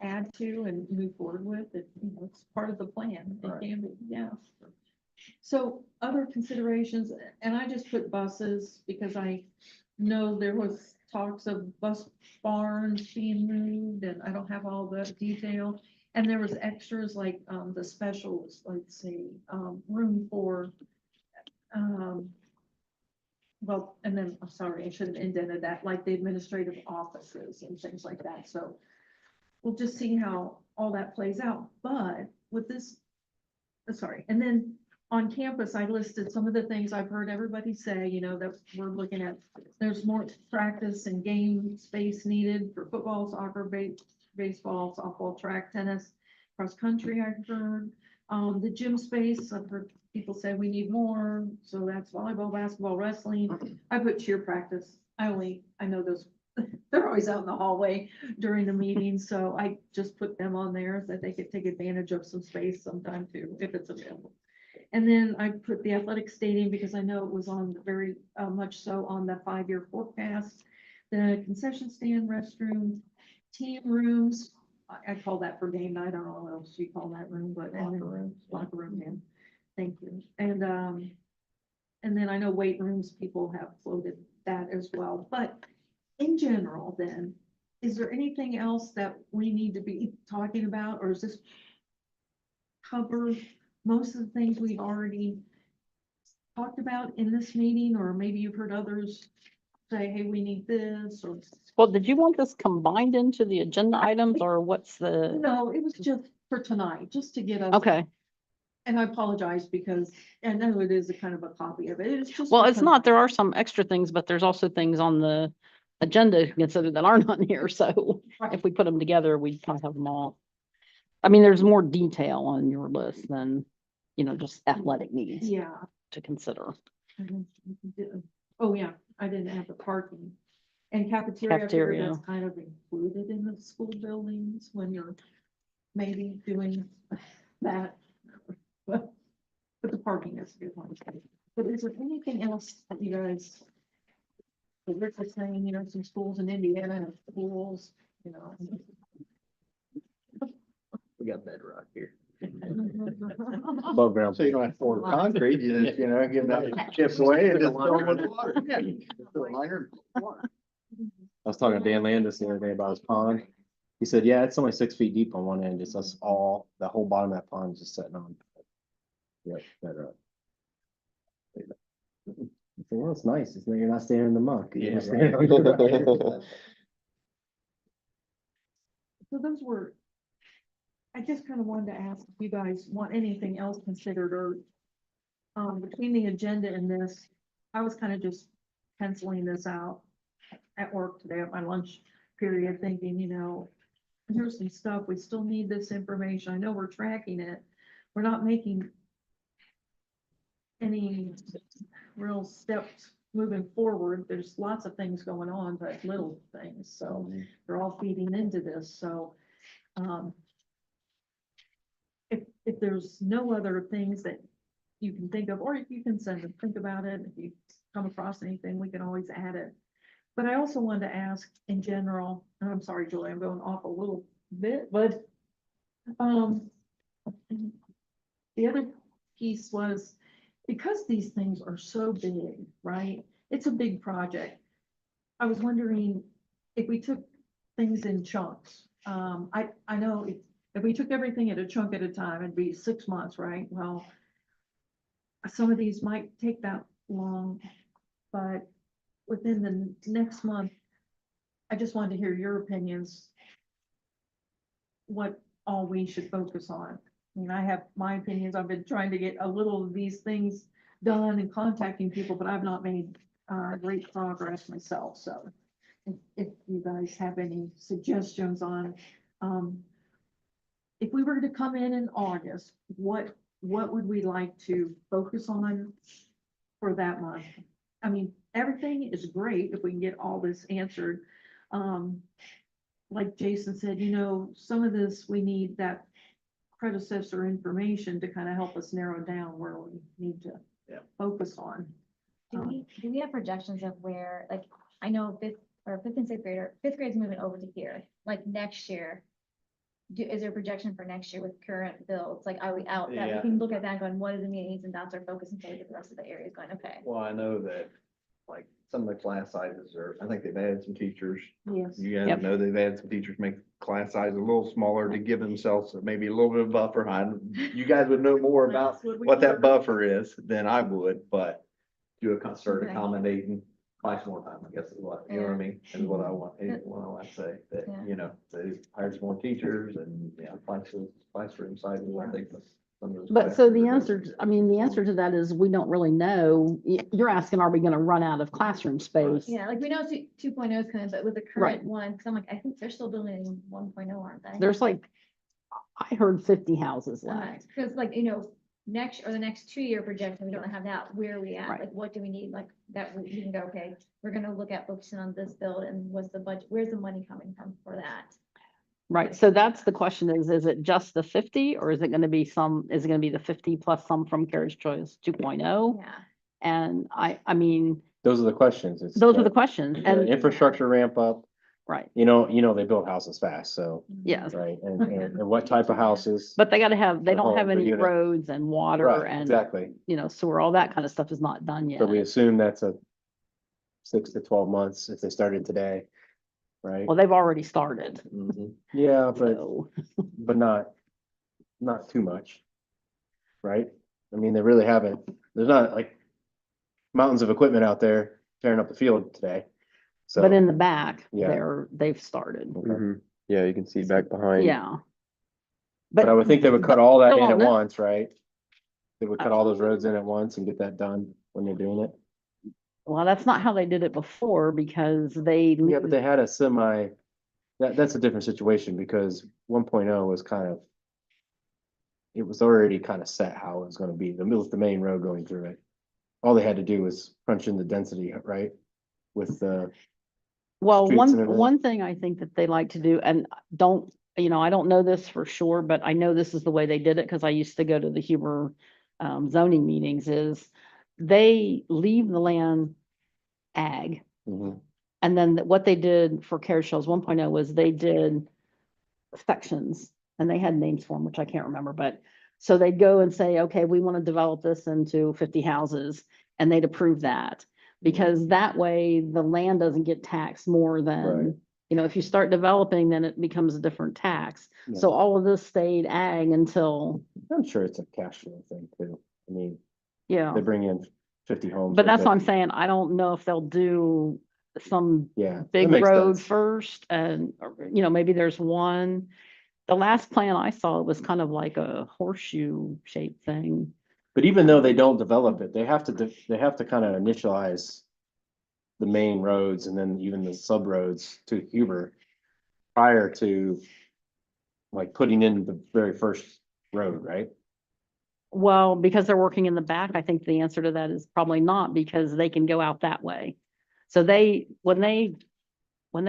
add to and move forward with. It's part of the plan. It Right. can be, yeah. So other considerations, and I just put buses because I know there was talks of bus barns being moved, and I don't have all the detail. And there was extras like, the specials, let's see, room for, well, and then, I'm sorry, I should have indented that, like the administrative offices and things like that, so. We'll just see how all that plays out, but with this, sorry, and then on campus, I listed some of the things I've heard everybody say, that we're looking at. There's more practice and game space needed for football, soccer, baseball, softball, track, tennis, cross country, I've heard. The gym space, I've heard people say we need more, so that's volleyball, basketball, wrestling. I put cheer practice. I know those, they're always out in the hallway during the meeting, so I just put them on there so that they could take advantage of some space sometime too, if it's available. And then I put the athletic stadium because I know it was on very much so on the 5-year forecast. The concession stand, restroom, team rooms. I call that for game night. I don't know what else you call that room, but locker room, yeah. Thank you. And then I know weight rooms, people have floated that as well. But in general, then, is there anything else that we need to be talking about, or is this cover most of the things we've already talked about in this meeting, or maybe you've heard others say, hey, we need this, or Well, did you want this combined into the agenda items or what's the, no, it was just for tonight, just to get us. okay, And I apologize because I know it is a kind of a copy of it. It's just. well, for it's not, tonight. there are some extra things, but there's also things on the agenda to consider that aren't on here, so if we put them together, we kind of have them all. I mean, there's more detail on your list than, just athletic needs Yeah, to consider. Oh, yeah, I didn't have the parking. And cafeteria, I figure Cafeteria. that's kind of included in the school buildings when you're maybe doing that. But the parking is a good one. But is there anything else that you guys? The Rick was saying, you know, some schools in Indiana have schools, you know. We got bedrock here. Above ground. So you don't have to pour concrete, you just, you know, give that chips away and just fill it with water. Fill a liner, water. I was talking to Dan Landis the other day about his pond. He said, yeah, it's only 6 feet deep on one end, just us all, the whole bottom of that pond is just sitting on. Yep, bedrock. I said, well, it's nice, it's, you're not standing in the muck. You're Yeah, just standing on your rock. So those were, I just kind of wanted to ask if you guys want anything else considered or between the agenda and this, I was kind of just penciling this out at work today at my lunch period, thinking, you know, here's some stuff, we still need this information. I know we're tracking it. We're not making any real steps moving forward. There's lots of things going on, but little things, so they're all feeding into this, so if there's no other things that you can think of, or if you can send them, think about it, if you come across anything, we can always add it. But I also wanted to ask in general, and I'm sorry, Julie, I'm going off a little bit, but the other piece was, because these things are so big, right? It's a big project. I was wondering if we took things in chunks. I know if we took everything at a chunk at a time, it'd be 6 months, right? Well, some of these might take that long, but within the next month, I just wanted to hear your opinions. What all we should focus on. I mean, I have my opinions. I've been trying to get a little of these things done and contacting people, but I've not made great progress myself. So if you guys have any suggestions on, if we were to come in August, what would we like to focus on for that month? I mean, everything is great if we can get all this answered. Like Jason said, you know, some of this, we need that predecessor information to kind of help us narrow down where we need to focus on. Do we have projections of where, like, I know fifth and sixth grader, fifth grade's moving over to here, like next year? Is there a projection for next year with current builds? Like, are we out that we Yeah. can look at that going, what is the needs and that's our focus until we get the rest of the areas going, okay? Well, I know that, like, some of the class sizes are, I think they've added some teachers. Yes. You guys Yep. know they've added some teachers, make class size a little smaller to give themselves maybe a little bit of buffer. You guys would know more about That's we what that heard. buffer is than I would, but do a concert Okay. accommodating twice more time, I guess is what, you know what I mean? Is what I want to say, that, Yeah. you know, they hired some more teachers and, yeah, classroom sizes, I think. was some of those But so the classrooms. answer, I mean, the answer to that is we don't really know. You're asking, are we gonna run out of classroom space? Yeah, like we know 2.0 is coming, but with the Right. current one, because I'm like, I think they're still building 1.0, aren't they? There's like, I heard 50 houses left. Because like, you know, the next 2-year projection, we don't have that, where are we at, Right. like, what do we need, like, that we can go, okay, we're gonna look at focusing on this build, and what's the budget, where's the money coming from for that? Right, so that's the question is it just the 50 or is it gonna be is it gonna be the 50 plus some from Carriage Choice 2.0? Yeah, And I mean, Those are the questions. It's those are the questions the and, infrastructure ramp up, right, you know, they build houses fast, so, yes. right, and what type of houses? But they gotta have, they The don't whole- have the any unit. roads and water Right, and, exactly. you know, sewer, all that kind of stuff is not done yet. So we assume that's a 6 to 12 months if they started today, right? Well, they've already started, Mhm. Yeah, so, but not too much. Right? I mean, they really haven't, there's not like mountains of equipment out there tearing up the field today. So, but in the back, Yeah. they've started, okay. Yeah, you can see back behind. yeah. But I would think they would cut all that still in on at it. once, right? They would cut all those roads in at once and get that done when they're doing it. Well, that's not how they did it before because Yeah, but they had a that's a different situation because 1.0 was kind of, it was already kind of set how it was gonna be. The middle's the main road going through it. all they had to do was crunch in the density, right? With the, Well, streets and everything. one thing I think that they like to do, and don't, I don't know this for sure, but I know this is the way they did it, because I used to go to the Huber zoning meetings, is they leave the land ag. Mhm. And then what they did for Carriage Trails 1.0 was they did sections, and they had names for them, which I can't remember, but so they'd go and say, okay, we want to develop this into 50 houses, and they'd approve that. Because that way the land doesn't get taxed more Right. than, if you start developing, then it becomes a different tax. Yeah. So all of this stayed ag until, I'm sure it's a cash flow thing too. I mean, yeah. they bring in 50 homes. But with that's it. what I'm saying. I don't know if they'll do some Yeah. that big makes road sense. first, and, maybe there's one. The last plan I saw was kind of like a horseshoe shaped thing. But even though they don't develop it, they have to, they have to kind of initialize the main roads and then even the sub roads to Huber prior to like putting in the very first road, right? Well, because they're working in the back, I think the answer to that is probably not, because they can go out that way. So when they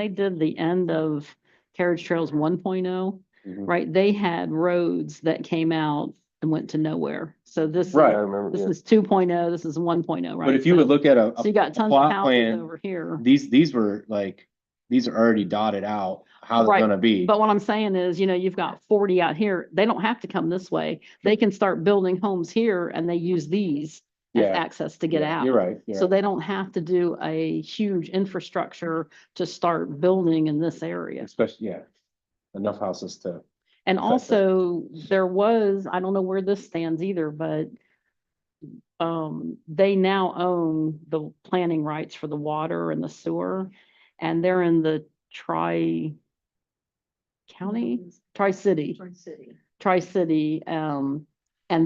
did the end of Carriage Trails 1.0, Mhm. right, they had roads that came out and went to nowhere. So this, Right, I this is 2.0, this is 1.0, right? But if you would So- look at a So you got tons of plot houses plan, over here. these were like, these are already dotted out, how they're Right, gonna be. But what I'm saying is, you've got 40 out here. They don't have to come this way. They can start building homes here, and they use these as Yeah, access to get Yeah, out. You're right, you're So right. they don't have to do a huge infrastructure to start building in this area. Especially, yeah, enough houses to, And Exactly. also, there was, I don't know where this stands either, but they now own the planning rights for the water and the sewer, and they're in the Tri-County, Tri-City. Tri-City, and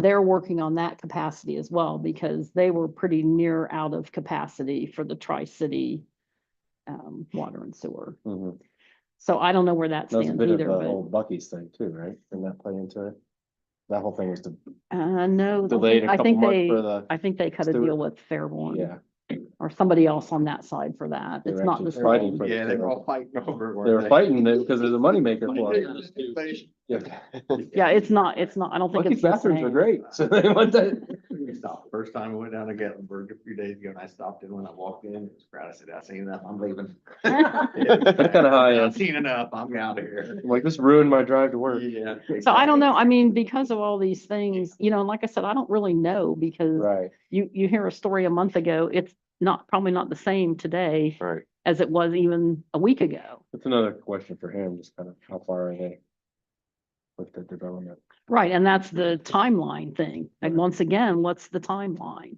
they're working on that capacity as well, because they were pretty near out of capacity for the Tri-City water and sewer. Mhm. So I don't know where that That was a stands bit of either, the but, old Bucky's thing too, right? Didn't that play into it? That whole thing was to, no, Delayed a I couple think months they, for the I think they cut a sewer. deal with Fairborn yeah. or somebody else on that side for that. They It's were not actually the fighting same. for Yeah, they were all fighting over it. They were weren't fighting it because there's a moneymaker for it. Yeah. Yeah, it's not, I don't think Bucky's it's the bathrooms are same. great, so they want that. We stopped, first time we went down to Gatlinburg a few days ago, and I stopped in when I walked in, it was crowded, I said, I've seen enough, I'm leaving. That's kinda how I am. I've seen enough, I'm out of here. I'm like, this ruined my drive to work. Yeah. So I don't know, I mean, because of all these things, and like I said, I don't really know, because Right, you hear a story a month ago, it's probably not the same today right. as it was even a week ago. That's another question for him, just kind of how far are they with the development? Right, and that's the timeline thing. And once again, what's the timeline?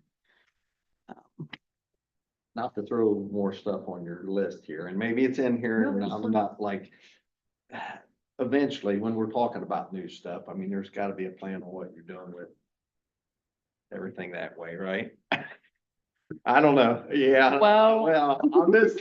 Not to throw more stuff on your list here, and maybe it's in here, No, and that's I'm fine. not like. Eventually, when we're talking about new stuff, I mean, there's gotta be a plan on what you're doing with. Everything that way, right? I don't know, yeah. Well- I'm just.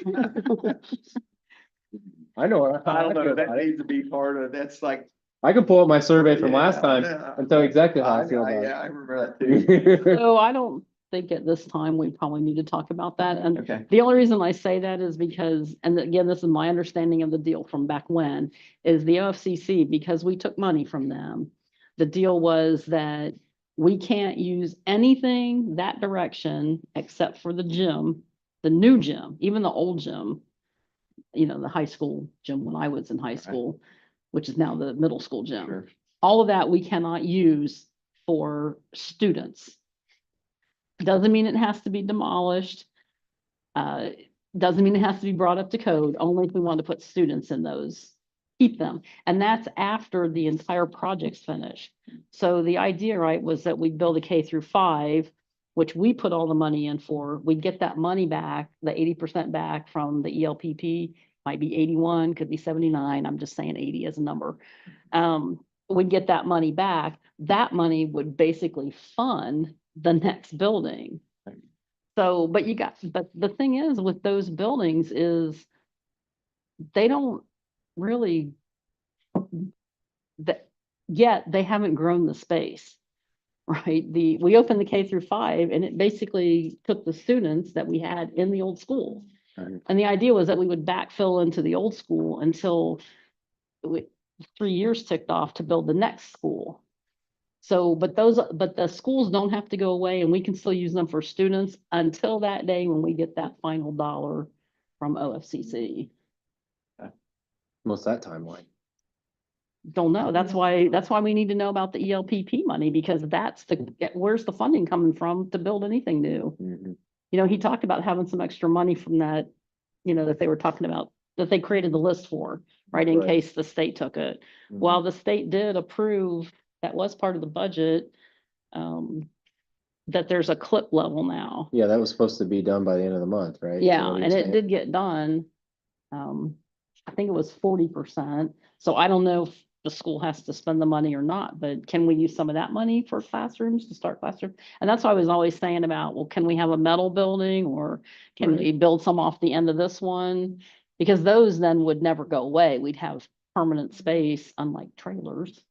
I know. I don't know, feel that about it. needs to be part of, that's like. I can pull up my survey from last Yeah, time yeah. and tell you exactly how I feel about Yeah, I remember that too. it. So I don't think at this time we probably need to talk about that. And Okay. the only reason I say that is because, and again, this is my understanding of the deal from back when, is the OFCC, because we took money from them. The deal was that we can't use anything that direction except for the gym, the new gym, even the old gym. The high school gym when I was in high school, which is now the middle school gym. Sure. All of that we cannot use for students. Doesn't mean it has to be demolished. Doesn't mean it has to be brought up to code, only if we want to put students in those, keep them. And that's after the entire project's finished. So the idea, right, was that we build a K-5, which we put all the money in for. We get that money back, the 80% back from the ELPP, might be 81, could be 79. I'm just saying 80 as a number. We get that money back. That money would basically fund the next building. So, but the thing is with those buildings is they don't really, yet they haven't grown the space. right? We opened the K-5 and it basically took the students that we had in the old school. Right. And the idea was that we would backfill into the old school until 3 years ticked off to build the next school. So, but the schools don't have to go away and we can still use them for students until that day when we get that final dollar from OFCC. What's that timeline? Don't know. That's why we need to know about the ELPP money, because where's the funding coming from to build anything new? Mhm. You know, he talked about having some extra money from that, that they were talking about, that they created the list for, right, in Right. case the state took it. Mhm. While the state did approve, that was part of the budget, that there's a clip level now. Yeah, that was supposed to be done by the end of the month, right? Is that Yeah, what he and was it saying? did get done. I think it was 40%. So I don't know if the school has to spend the money or not, but can we use some of that money for classrooms to start classroom? And that's why I was always saying about, well, can we have a metal building or can Right. we build some off the end of this one? Because those then would never go away. We'd have permanent space, unlike trailers,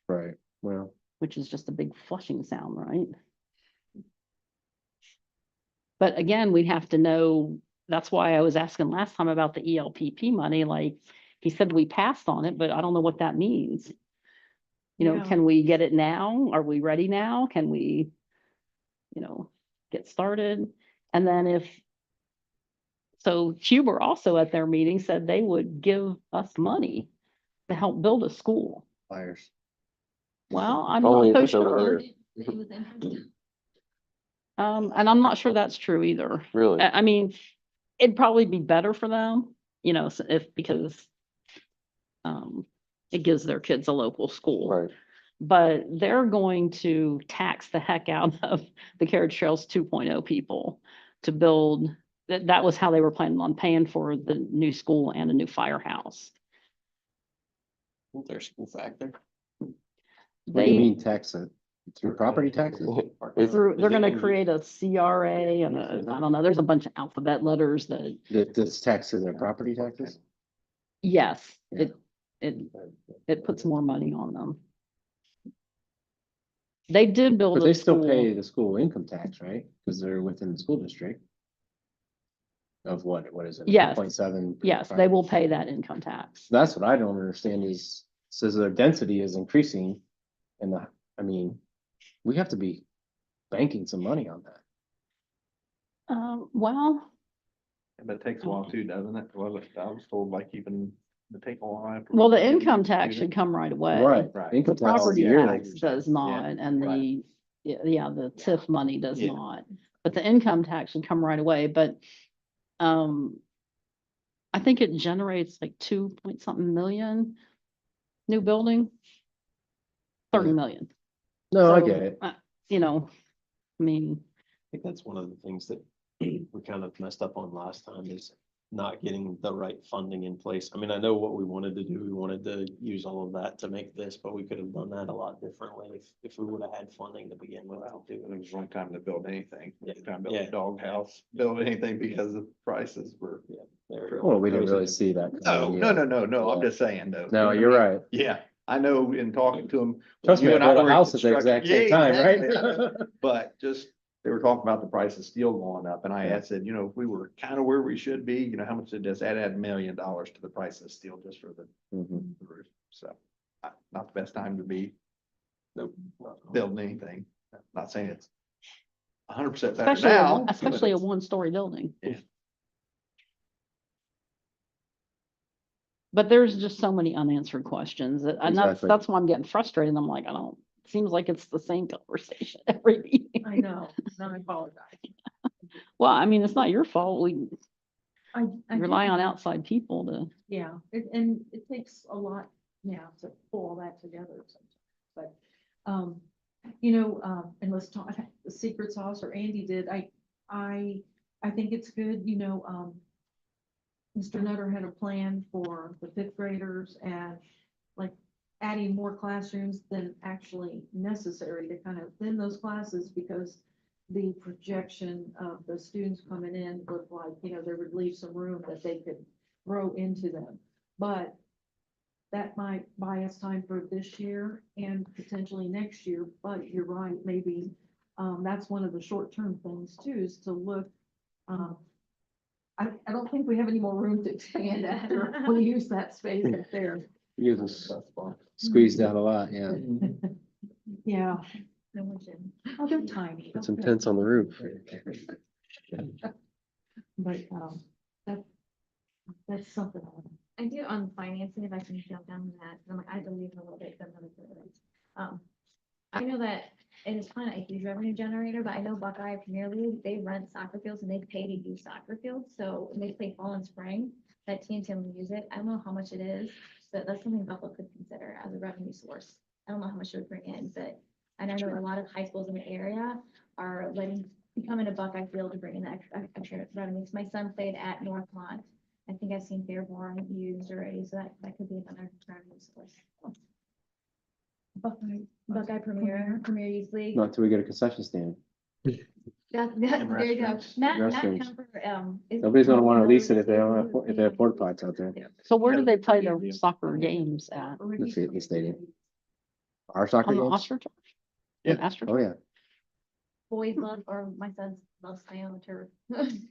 Right, well, which is just a big flushing sound, right? But again, we'd have to know, that's why I was asking last time about the ELPP money, like, he said we passed on it, but I don't know what that means. Yeah. Can we get it now? Are we ready now? Can we, get started? And then so Huber also at their meeting said they would give us money to help build a school. fires. Well, I'm Only not if so it's over sure. there. He was interested. And I'm not sure that's true either. Really? I mean, it'd probably be better for them, because it gives their kids a local school. Right. But they're going to tax the heck out of the Carriage Trails 2.0 people to build, that was how they were planning on paying for the new school and a new firehouse. Isn't there a school factor? What do you They, mean tax it? Through property taxes? they're gonna create a CRA and I don't know, there's a bunch of alphabet letters that, This tax is their property taxes? yes, Yeah. it puts more money on them. They did build But a they still school. pay the school income tax, right? Because they're within the school district. Of what is it? Yes. 0.7. Yes, they will pay that income tax. That's what I don't understand is, says their density is increasing. And we have to be banking some money on that. Well, But it takes a while too, doesn't it? I was told like even to take a while. the income tax should come right away. Right. Right. Income The tax property yearly. tax does not, and right. the TIF money does Yeah. not. But the income tax should come right away, but I think it generates like 2 point something million new building. 30 Yeah. million, No, I So, get it. I mean, I think that's one of the things that we kind of messed up on last time is not getting the right funding in place. I mean, I know what we wanted to do. We wanted to use all of that to make this, but we could have done that a lot differently if we would have had funding to begin with. Well, it was the wrong time to build anything. Yeah. Time to build Yeah. a doghouse, build anything because the prices were. There. Well, we didn't really see that. coming yet. No, I'm Yeah. just saying though. No, You know you're what I mean? right. Yeah, I know in talking to them. Trust me, you I and I bought a were in house at the construction- exact same Yeah, time, right? exactly. But just, they were talking about the price of steel going up and I Yeah. had said, if we were kind of where we should be, how much did this add $1 million to the price of steel just for the Mhm. roof? So, not the best time to be Nope. building anything. Not saying it's 100% better especially, now. especially a but it's- one-story building. Yeah. But there's just so many unanswered questions, and Exactly. that's why I'm getting frustrated. I'm like, seems like it's the same conversation every meeting. I know, no, I apologize. Well, I mean, it's not your fault. We I rely do- on outside people to, Yeah, and it takes a lot, to pull all that together sometimes, but, and let's talk, the secret sauce, or Andy did, I think it's good, Mr. Nutter had a plan for the fifth graders and like adding more classrooms than actually necessary to kind of thin those classes, because the projection of the students coming in looked like, there would leave some room that they could grow into them. But that might buy us time for this year and potentially next year, but you're right, maybe, that's one of the short-term things too, is to look, I don't think we have any more room to expand after we use that space up there. You squeezed out a lot, yeah. Yeah, No one should. oh, they're tiny. Put some tents on the roof. But, that's something. I do on financing, if I can jump down to that, 'cause I'm like, I had to leave a little bit, 'cause I'm another. I know that it is kind of a huge revenue generator, but I know Buckeye Premier League, they rent soccer fields and they pay to use soccer fields, so when they play fall and spring, that team will use it. I don't know how much it is, but that's something Buffalo could consider as a revenue source. I don't know how much it would bring in, but and I know a lot of high schools in the area are becoming a Buckeye field to bring in that extra revenue. 'Cause my son played at Northmont. I think I've seen Fairborn used already, so that could be another revenue source. Buckeye Premier Youth League. Not till we get a concession stand. There you go. restrooms. Matt Restrooms. Kemper, is- Nobody's gonna wanna lease it if they don't have, if they have porta pots out there. So where do they play their soccer games at? The Fiat Stadium. Our soccer On the games? Astroturf? In Oh, Astroturf? yeah. Boys love, or my son loves playing on the turf. And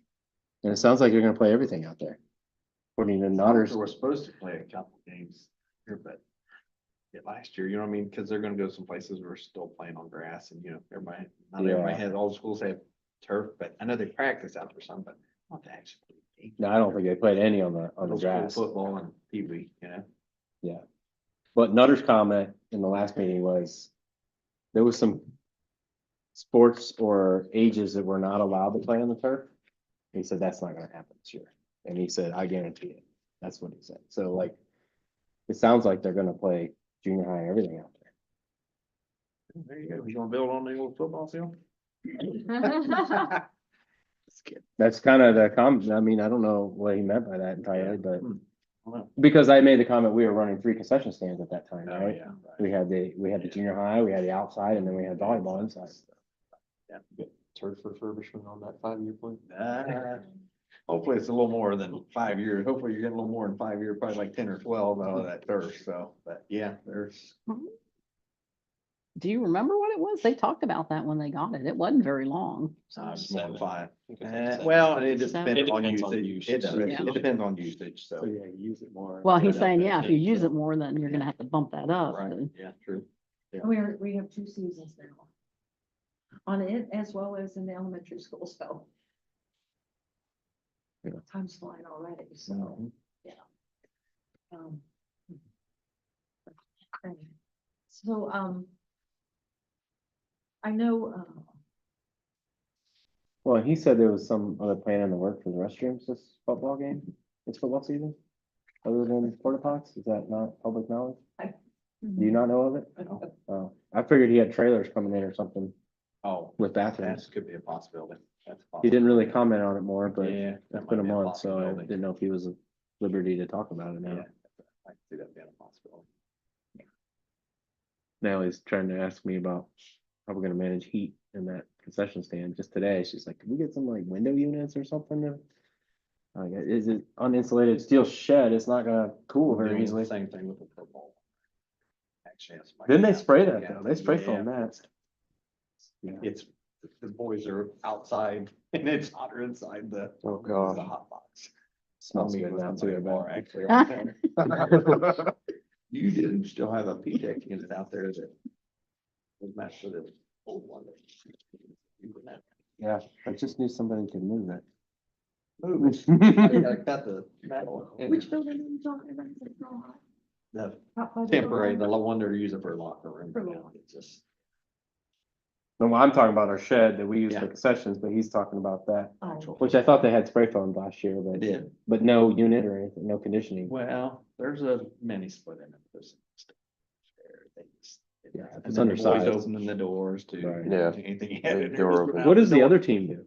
it sounds like you're gonna play everything out there. According to Notters. We're supposed to play a couple games here, but yeah, last year, you know what I mean? Cause they're gonna go some places where we're still playing on grass and, you know, not everybody Yeah. has, all the schools have turf, but I know they practice out there some, but not to actually. play. No, I don't think they played any on the Middle school grass. Football and pee-wee, you know? Yeah. But Nutter's comment in the last meeting was, there was some sports or ages that were not allowed to play on the turf. He said, that's not gonna happen this year. And he said, I guarantee it. That's what he said. So like, it sounds like they're gonna play junior high, everything out there. There you go. You gonna build on the old football field? That's kind of I mean, I don't know what he meant by that entirely, but Well, because I made the comment, we were running 3 concession stands at that time, oh, right? yeah. We had the junior high, we had the outside, and then we had volleyball inside. Turf refurbishment on that 5-year plan. Hopefully it's a little more than 5 years. Hopefully you're getting a little more than 5 years, probably like 10 or 12 out of that turf, so, but yeah, there's. Do you remember what it was? They talked about that when they got it. It wasn't very long. More Seven. than 5. I think it's like seven. Well, it just Seven. depends It on depends on usage. usage. It does. Yeah. It depends on usage, so. yeah, use it more. Well, he's saying, yeah, if you use it more, then you're gonna have to bump that up. Right, and- yeah, true. We have 2 seasons now. On it as well as in the elementary school, so. Yeah. Time's flying already, so, yeah. Um, So, I know, Well, he said there was some other plan in the work for the restrooms this football game, this football season? Other than porta pots, is that not public knowledge? Do you not know of it? Oh, I figured he had trailers coming in or something Oh, with that bathrooms. could be a possibility. That's a He didn't really possibility. comment on it more, but Yeah. it's that been a might be month, so I possibility. didn't know if he was at liberty to talk about it Yeah, now. I can see that being a possibility. Now he's trying to ask me about how we're gonna manage heat in that concession stand. Just today, she's like, can we get some like window units or something to? Like, is it uninsulated steel shed? It's not gonna cool very Doing easily. the same thing with the football. Actually, that's my- Didn't they spray that Yeah. though? They spray Yeah. foam that. Yeah. It's, the boys are outside and it's hotter inside the. Oh, The God. hot box. Smells Meet good with now somebody too, tomorrow, but actually. on that. You do still have a P-TEC unit out there that was matched to the old one. yeah, I just knew somebody could move it. Move it. I gotta cut the metal. which building are you talking about? Is it so hot? The Out by the temporary, the door? one they're using for locker room. For now, locker. it's just. No, I'm talking about our shed that we use for Yeah. concessions, but he's talking about that, Oh, which I thought they had spray foam last year, I but, did. but no unit or anything, no conditioning. Well, there's a mini split in it. There's things. Yeah, And it's then the boys undersized. opening the doors too. Right. Yeah. Anything you had in Big there door just open. went out What does the door. other team do?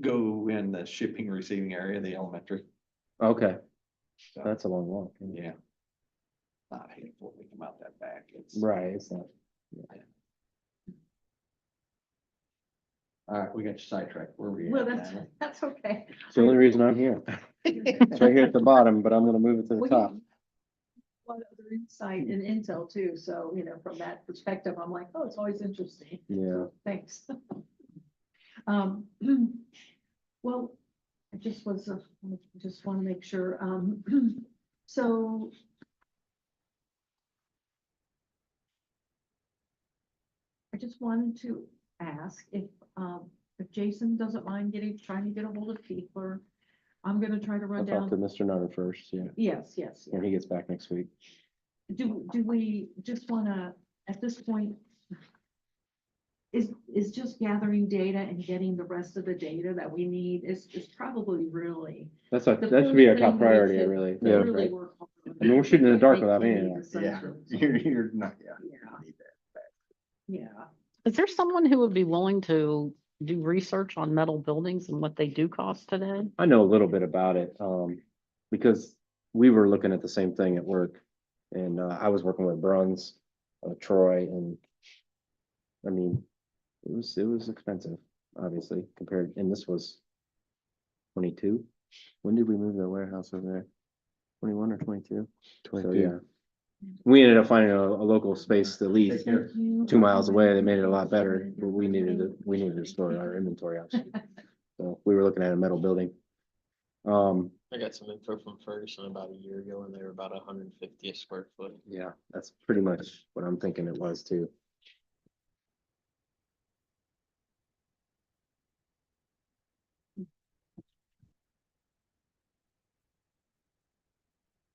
Go in the shipping receiving area, the elementary. Okay, So, that's a long walk. yeah. Not hateful to come out that back. It's. Right, it's not. All right, we got you sidetracked. Where were we Well, at? that's okay. It's the only reason I'm here. It's right here at the bottom, but I'm gonna move it to the Well, top. lot of other insight and intel too. So, from that perspective, I'm like, oh, it's always interesting. Yeah. Thanks. Well, I just just want to make sure, so. I just wanted to ask if Jason doesn't mind trying to get a hold of Keithler. I'm gonna try to I'll run talk to down. Mr. Nutter first, yeah, Yes. when he gets back next week. Do we just wanna, at this point, is just gathering data and getting the rest of the data that we need is probably really. That the should be our first top thing priority, to- I really. to think, really right? work on. I mean, we're shooting in the dark Make without any any of that. Yeah, assumptions. you're not, yeah. Yeah. Need that. Yeah. Is there someone who would be willing to do research on metal buildings and what they do cost today? I know a little bit about it, because we were looking at the same thing at work. And, I was working with Bruns, Troy, and I mean, it was expensive, obviously, compared, and this was 22. When did we move the warehouse over there? 21 or 22? So, yeah. We ended up finding a local space to lease. Thank you. 2 miles away. They made it a lot better, but we needed to store our inventory out. So we were looking at a metal building. I got some info from Ferguson about a year ago and they were about 150 a square foot. Yeah, that's pretty much what I'm thinking it was too.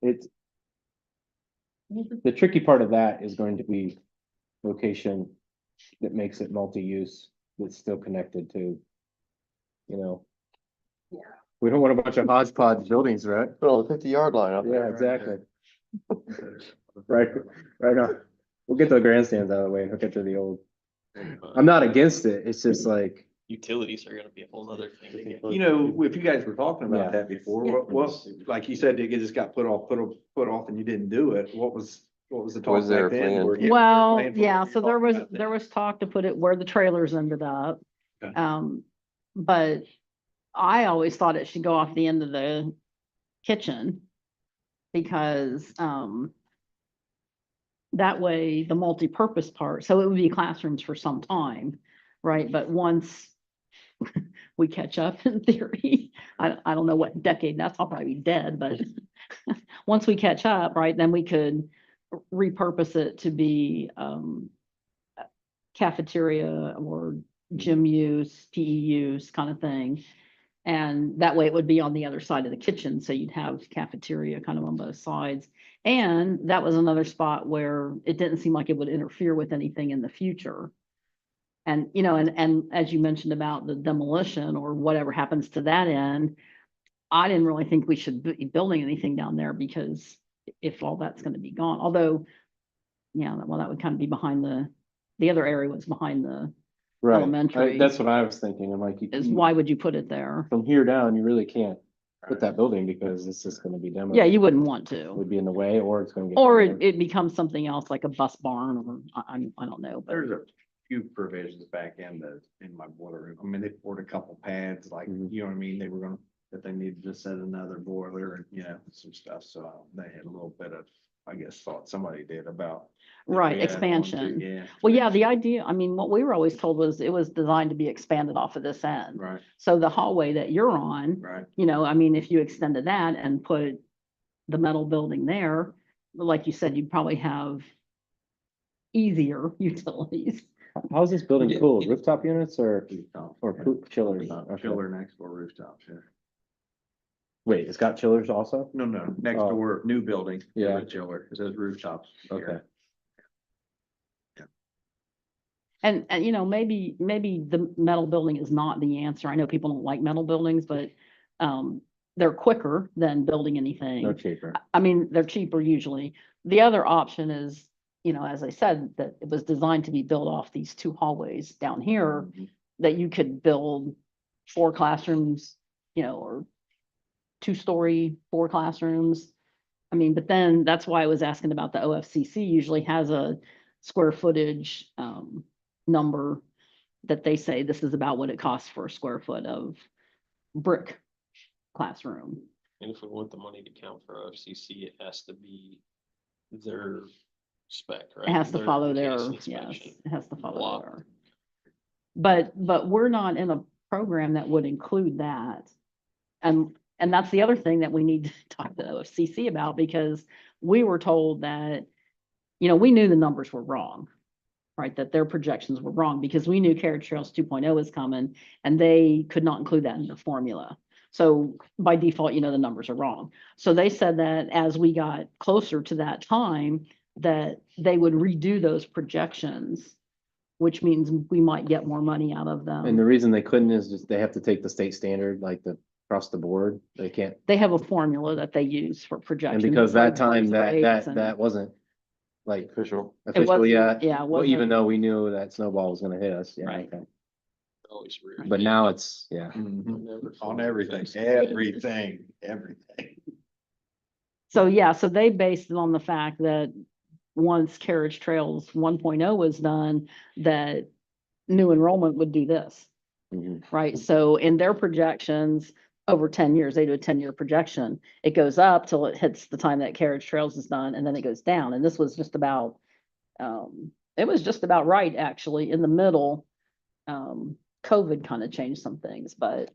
It's, the tricky part of that is going to be location that makes it multi-use, that's still connected to, Yeah. we don't want a bunch of hodgepodge buildings, right? Well, the 50-yard line up Yeah, there. exactly. Right, right on. We'll get the grandstands out of the way and hook it to the old. I'm not against it. It's just like, Utilities are gonna be a whole nother thing. to get. If you guys were talking Yeah. about that before, Yeah. what, like you said, it just got put off and you didn't do it. What was the talk Was there back a then? plan? Were you- Well, plan for yeah, what so you're talking about there then? was talk to put it where the trailers ended up. Okay. But I always thought it should go off the end of the kitchen. Because, that way the multi-purpose part, so it would be classrooms for some time, right? But once we catch up in theory, I don't know what decade, that's, I'll probably be dead, but once we catch up, right, then we could repurpose it to be, cafeteria or gym use, PE use kind of thing. And that way it would be on the other side of the kitchen, so you'd have cafeteria kind of on both sides. And that was another spot where it didn't seem like it would interfere with anything in the future. And, and as you mentioned about the demolition or whatever happens to that end, I didn't really think we should be building anything down there because if all that's gonna be gone, although, yeah, well, that would kind of be behind the other area was behind the, right, Elementary. that's what I was thinking. I'm like, is why would you put it there? from here down, you really can't put that building because it's just gonna be demoed. Yeah, you wouldn't want It to. would be in the way, or it's gonna get. Or demoed. it becomes something else like a bus barn or I don't know, but There's a few provisions back in my boiler room. I mean, they poured a couple pads, like, Mhm. you know what I mean? They were gonna, that they needed to set another boiler and, some stuff. So they had a little bit of, I guess, thought somebody did about. right, Yeah, expansion. Yeah. Well, yeah, the idea, I mean, what we were always told was it was designed to be expanded off of this end. Right, So the hallway that you're on, right. I mean, if you extended that and put the metal building there, like you said, you'd probably have easier utilities. How's this building Yeah. cooled? Rooftop units or chillers? Rooftop, Okay. Chiller next door rooftops, yeah. Wait, it's got chillers also? No, next Oh. door, new building. Yeah. there's a Chiller, it says rooftops. here. Okay. And, maybe the metal building is not the answer. I know people don't like metal buildings, but, they're quicker than building anything. No cheaper. I mean, they're cheaper usually. The other option is, as I said, that it was designed to be built off these two hallways down here, that you could build 4 classrooms, or 2-story, 4 classrooms. I mean, but then that's why I was asking about the OFCC usually has a square footage, number that they say this is about what it costs for a square foot of brick classroom. And if we want the money to count for OFCC, it has to be their spec, right? It has to follow their, case yes, inspection. it has to follow Block. their. But we're not in a program that would include that. And that's the other thing that we need to talk to OFCC about, because we were told that, we knew the numbers were wrong. Right, that their projections were wrong, because we knew Carriage Trails 2.0 was coming and they could not include that in the formula. So by default, the numbers are wrong. So they said that as we got closer to that time, that they would redo those projections, which means we might get more money out of And the them. reason they couldn't is just they have to take the state standard, like across the board. They can't. They have a formula that they use for And projections. because that like time birth that, rates and- that wasn't like Official. It official wasn't- yet. Yeah, it Well, even wasn't- though we knew that snowball was gonna hit us. Yeah. Right. Okay. Always rear. But now it's, yeah. Mhm. Never On fully everything, fixed. everything. So yeah, so they based it on the fact that once Carriage Trails 1.0 was done, that new enrollment would do this, Mhm. right? So in their projections, over 10 years, they do a 10-year projection. It goes up till it hits the time that Carriage Trails is done, and then it goes down. And this was just about, it was just about right, actually, in the middle. COVID kind of changed some things, but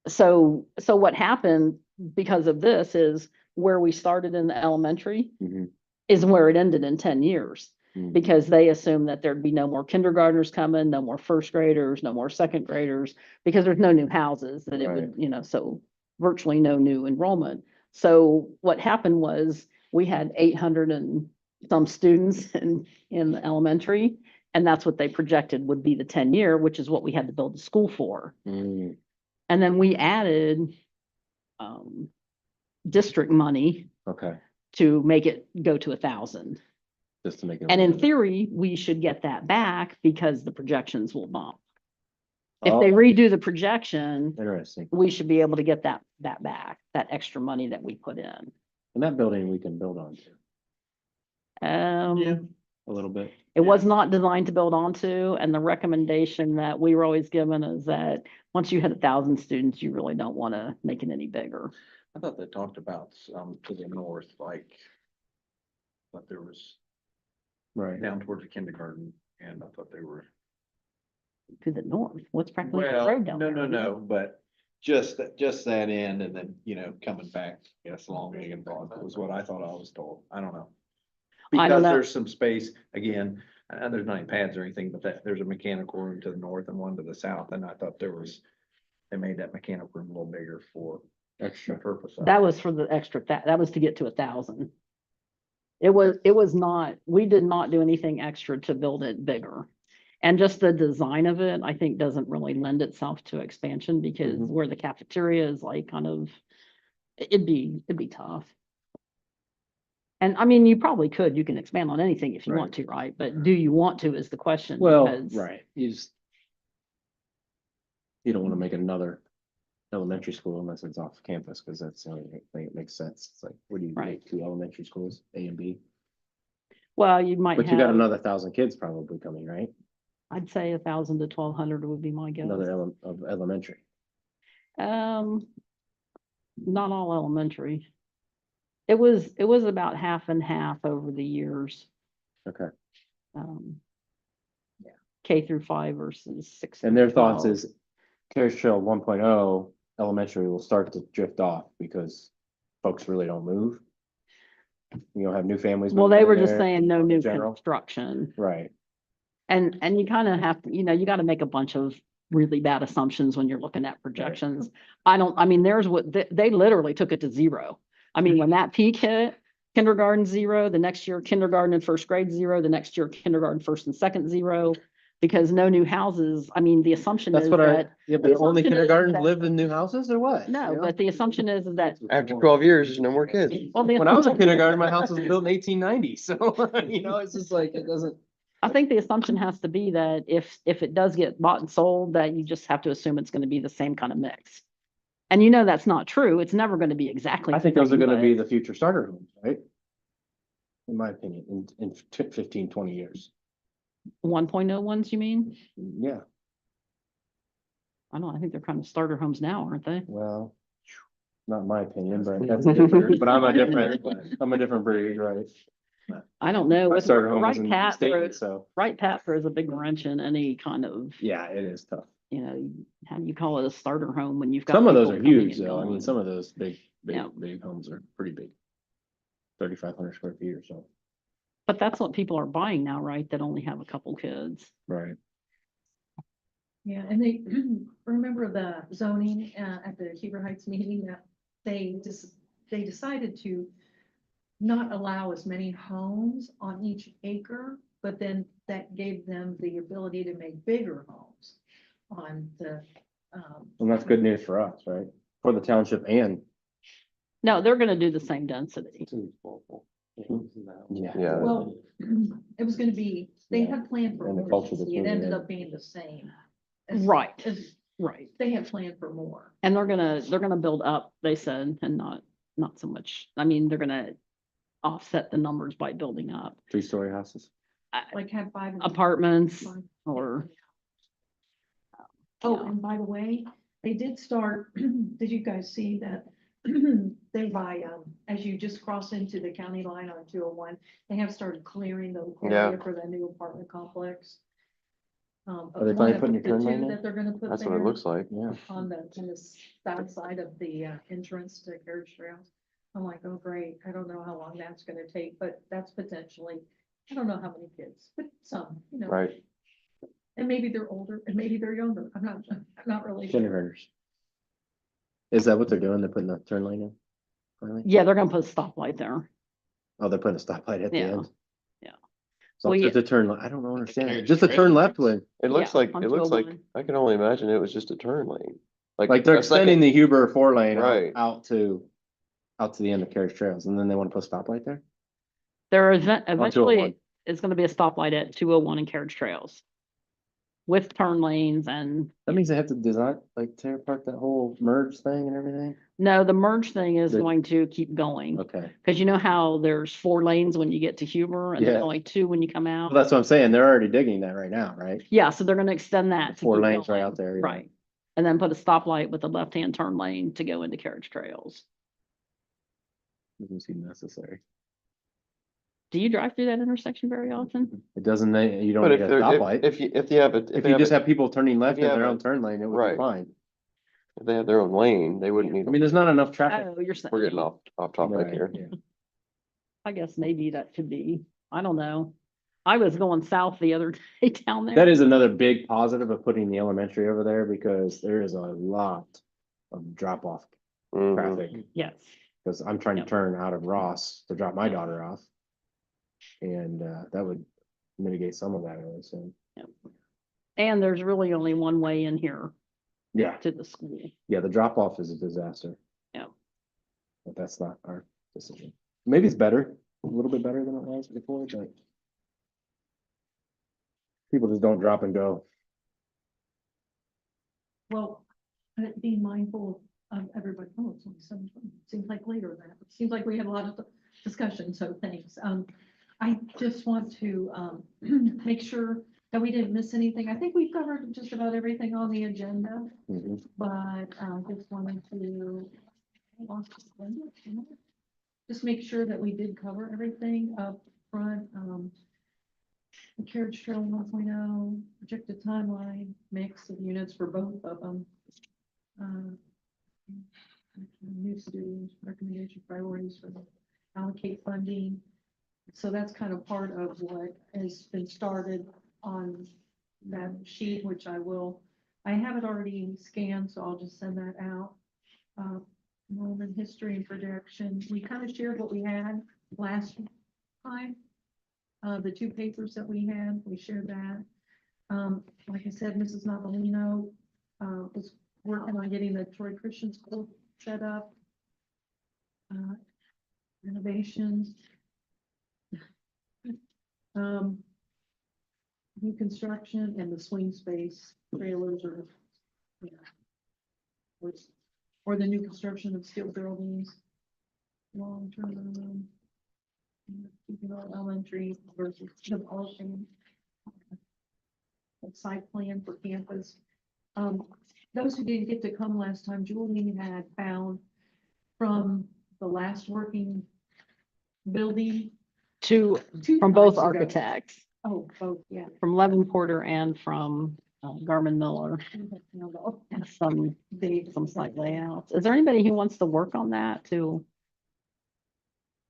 so what happened because of this is where we started in the elementary Mhm. is where it ended in 10 years. Mhm. Because they assumed that there'd be no more kindergartners coming, no more first graders, no more second graders, because there's no new houses that it would, so virtually no new enrollment. So what happened was we had 800 and some students in the elementary, and that's what they projected would be the 10-year, which is what we had to build the school for. Mm. And then we added district money Okay, to make it go to 1,000. just to make it. And in theory, we should get that back because the projections will bump. If they Oh, redo the projection, interesting. we should be able to get that back, that extra money that we put in. And that building we can build on to Um, a little bit. it was not designed to build onto, and the recommendation that we were always given is that once you hit 1,000 students, you really don't want to make it any bigger. I thought they talked about to the north, like. But there was Right. down towards the kindergarten, and I thought they were. To the north, what's practically the Well, road down no, there? no, but just that end and then, coming back, yes, along Megan Broad was what I thought I was told. I don't know. I don't Because know. there's some space, again, and there's not any pads or anything, but there's a mechanical room to the north and one to the south, and I thought they made that mechanical room a little bigger for the Extra. purpose of. That was for the extra, that was to get to 1,000. It was not, we did not do anything extra to build it bigger. And just the design of it, I think, doesn't really lend itself to expansion because Mhm. where the cafeteria is like kind of, it'd be tough. And I mean, you probably could, you can expand on anything if you want to, right? But do you want to is the question. Well, because- right, you don't want to make another elementary school unless it's off campus, because that's the only thing that makes sense. It's like, what do you Right. make 2 elementary schools, A and B? Well, you might But you got have, another 1,000 kids probably coming, right? I'd say 1,000 to 1,200 would be my guess. Another of elementary. Not all elementary. It was about half and half over the years. Okay. K through 5 versus 6. And through their thoughts 12. is Carriage Trail 1.0 elementary will start to drift off because folks really don't move. You don't have new families. Well, moving they in were just there. saying no new general. construction. Right, And you kind of have to, you got to make a bunch of really bad assumptions when you're looking at projections. I mean, they literally took it to 0. I mean, when that peak hit, kindergarten 0, the next year kindergarten and first grade 0, the next year kindergarten first and second 0, because no new houses. I mean, the assumption is that, yeah, the but only assumption is kindergartens that- live in new houses or what? no, You know? but the assumption is that. After 12 years, there's no more kids. Well, the When I was in assumption- kindergarten, my house was built in 1890, so, it's just like, it doesn't. I think the assumption has to be that if it does get bought and sold, that you just have to assume it's going to be the same kind of mix. And that's not true. It's never going to be exactly. I think the those are same, gonna be but the future starter homes, right? In my opinion, in 15, 20 years. 1.0 ones, you mean? Yeah, I think they're kind of starter homes now, aren't they? well, not my opinion, but that's different, but I'm a different breed, right? I don't know. My With starter home was right in path, state, throws- so, right path throws a big wrench in any kind of, yeah, it is tough. you know, how do you call it a starter home when you've got. Some of those people are coming huge and though. I mean, going? some of those Yeah. big homes are pretty big. 3,500 square feet or so. But that's what people are buying now, right? That only have a couple kids. Right. Yeah, and they, remember the zoning, at the Huber Heights meeting that they decided to not allow as many homes on each acre, but then that gave them the ability to make bigger homes on the, And that's good news for us, right? For the township and. No, they're gonna do the same density. Yeah. Yeah. well, it was gonna be, they Yeah. had planned for And the more culture density. It between ended them. up being the same. as- Right. as Right. They had planned for more. And they're gonna build up, they said, and not so much, I mean, they're gonna offset the numbers by building up. 3-story houses. Like have five. Apartments Five. or, Oh, Yeah. and by the way, they did start, did you guys see that? They buy, as you just cross into the county line on 201, they have started clearing the Yeah. area for the new apartment complex. Are they finally putting your The turn two lane in? that they're gonna put That's what it there looks like. Yeah. on the south side of the entrance to carriage trails. I'm like, oh, great. I don't know how long that's gonna take, but that's potentially, I don't know how many kids, but some, you know. Right. And maybe they're older and maybe they're younger. I'm not really sure. Kindergartners. Is that what they're doing? They're putting the turn lane in? Finally? yeah, they're gonna put a stoplight there. Oh, they're putting a stoplight at the Yeah. end. Yeah. So Well, it's just a turn, I don't understand. it. Just a turn left lane. It looks Yeah, like, on it looks like, 201. I can only imagine it was just a turn lane. Like they're a second- extending the Huber 4 lane Right. out to the end of Carriage Trails, and then they want to put a stoplight there? There is On 201. eventually is gonna be a stoplight at 201 and Carriage Trails. With turn lanes and, That means they have to design, like tear apart that whole merge thing and everything? no, the merge thing is The- going to keep going. Okay. Cause you know how there's 4 lanes when you get to Huber and then Yeah. only 2 when you come Well, out? that's what I'm saying. They're already digging that right now, right? Yeah, so they're gonna extend that. to 4 keep lanes right going. out there. yeah. Right. And then put a stoplight with a left-hand turn lane to go into Carriage Trails. Doesn't seem necessary. Do you drive through that intersection very often? It doesn't, you don't But need if a they're, stoplight. if you, if you have a, If you just have people turning left you in have their a- own turn lane, it would be right. fine. if they have their own lane, they wouldn't need. I mean, there's not enough traffic. Oh, you're saying. We're getting off topic Right, here. yeah. I guess maybe that could be, I don't know. I was going south the other day down there. That is another big positive of putting the elementary over there because there is a lot of drop off Mhm. traffic. Yes, Cause I'm trying to Yep. turn out of Ross to drop my daughter off. And, that would mitigate some of that, I would assume. and there's really only one way in here Yeah, to the school. yeah, the drop off is a disaster. Yep. But that's not our decision. Maybe it's better, a little bit better than it was before, but. People just don't drop and go. Well, being mindful of everybody, oh, it's only 7:20. Seems like later than that. It seems like we had a lot of discussion, so thanks. I just want to, make sure that we didn't miss anything. I think we've covered just about everything on the agenda, Mhm. but, just wanted to I lost the agenda. Just make sure that we did cover everything up front, the carriage trail 1.0, projected timeline, mix of units for both of them. New students, recommendation priorities for allocate funding. So that's kind of part of what has been started on that sheet, which I have it already scanned, so I'll just send that out. Enrollment history and projection. We kind of shared what we had last time. The 2 papers that we had, we shared that. Like I said, Mrs. Navalino, was working on getting the Troy Christian School set up. Renovations. New construction and the swing space trailers or, you know, or the new construction of steel buildings. Long-term. Elementary versus demolishing. A site plan for campus. Those who didn't get to come last time, Julie had found from the last working building, Two, Two from both times ago. architects, Oh, both, yeah. from Levin Porter and from Garmin Miller. Some slight layouts. Is there anybody who wants to work on that too?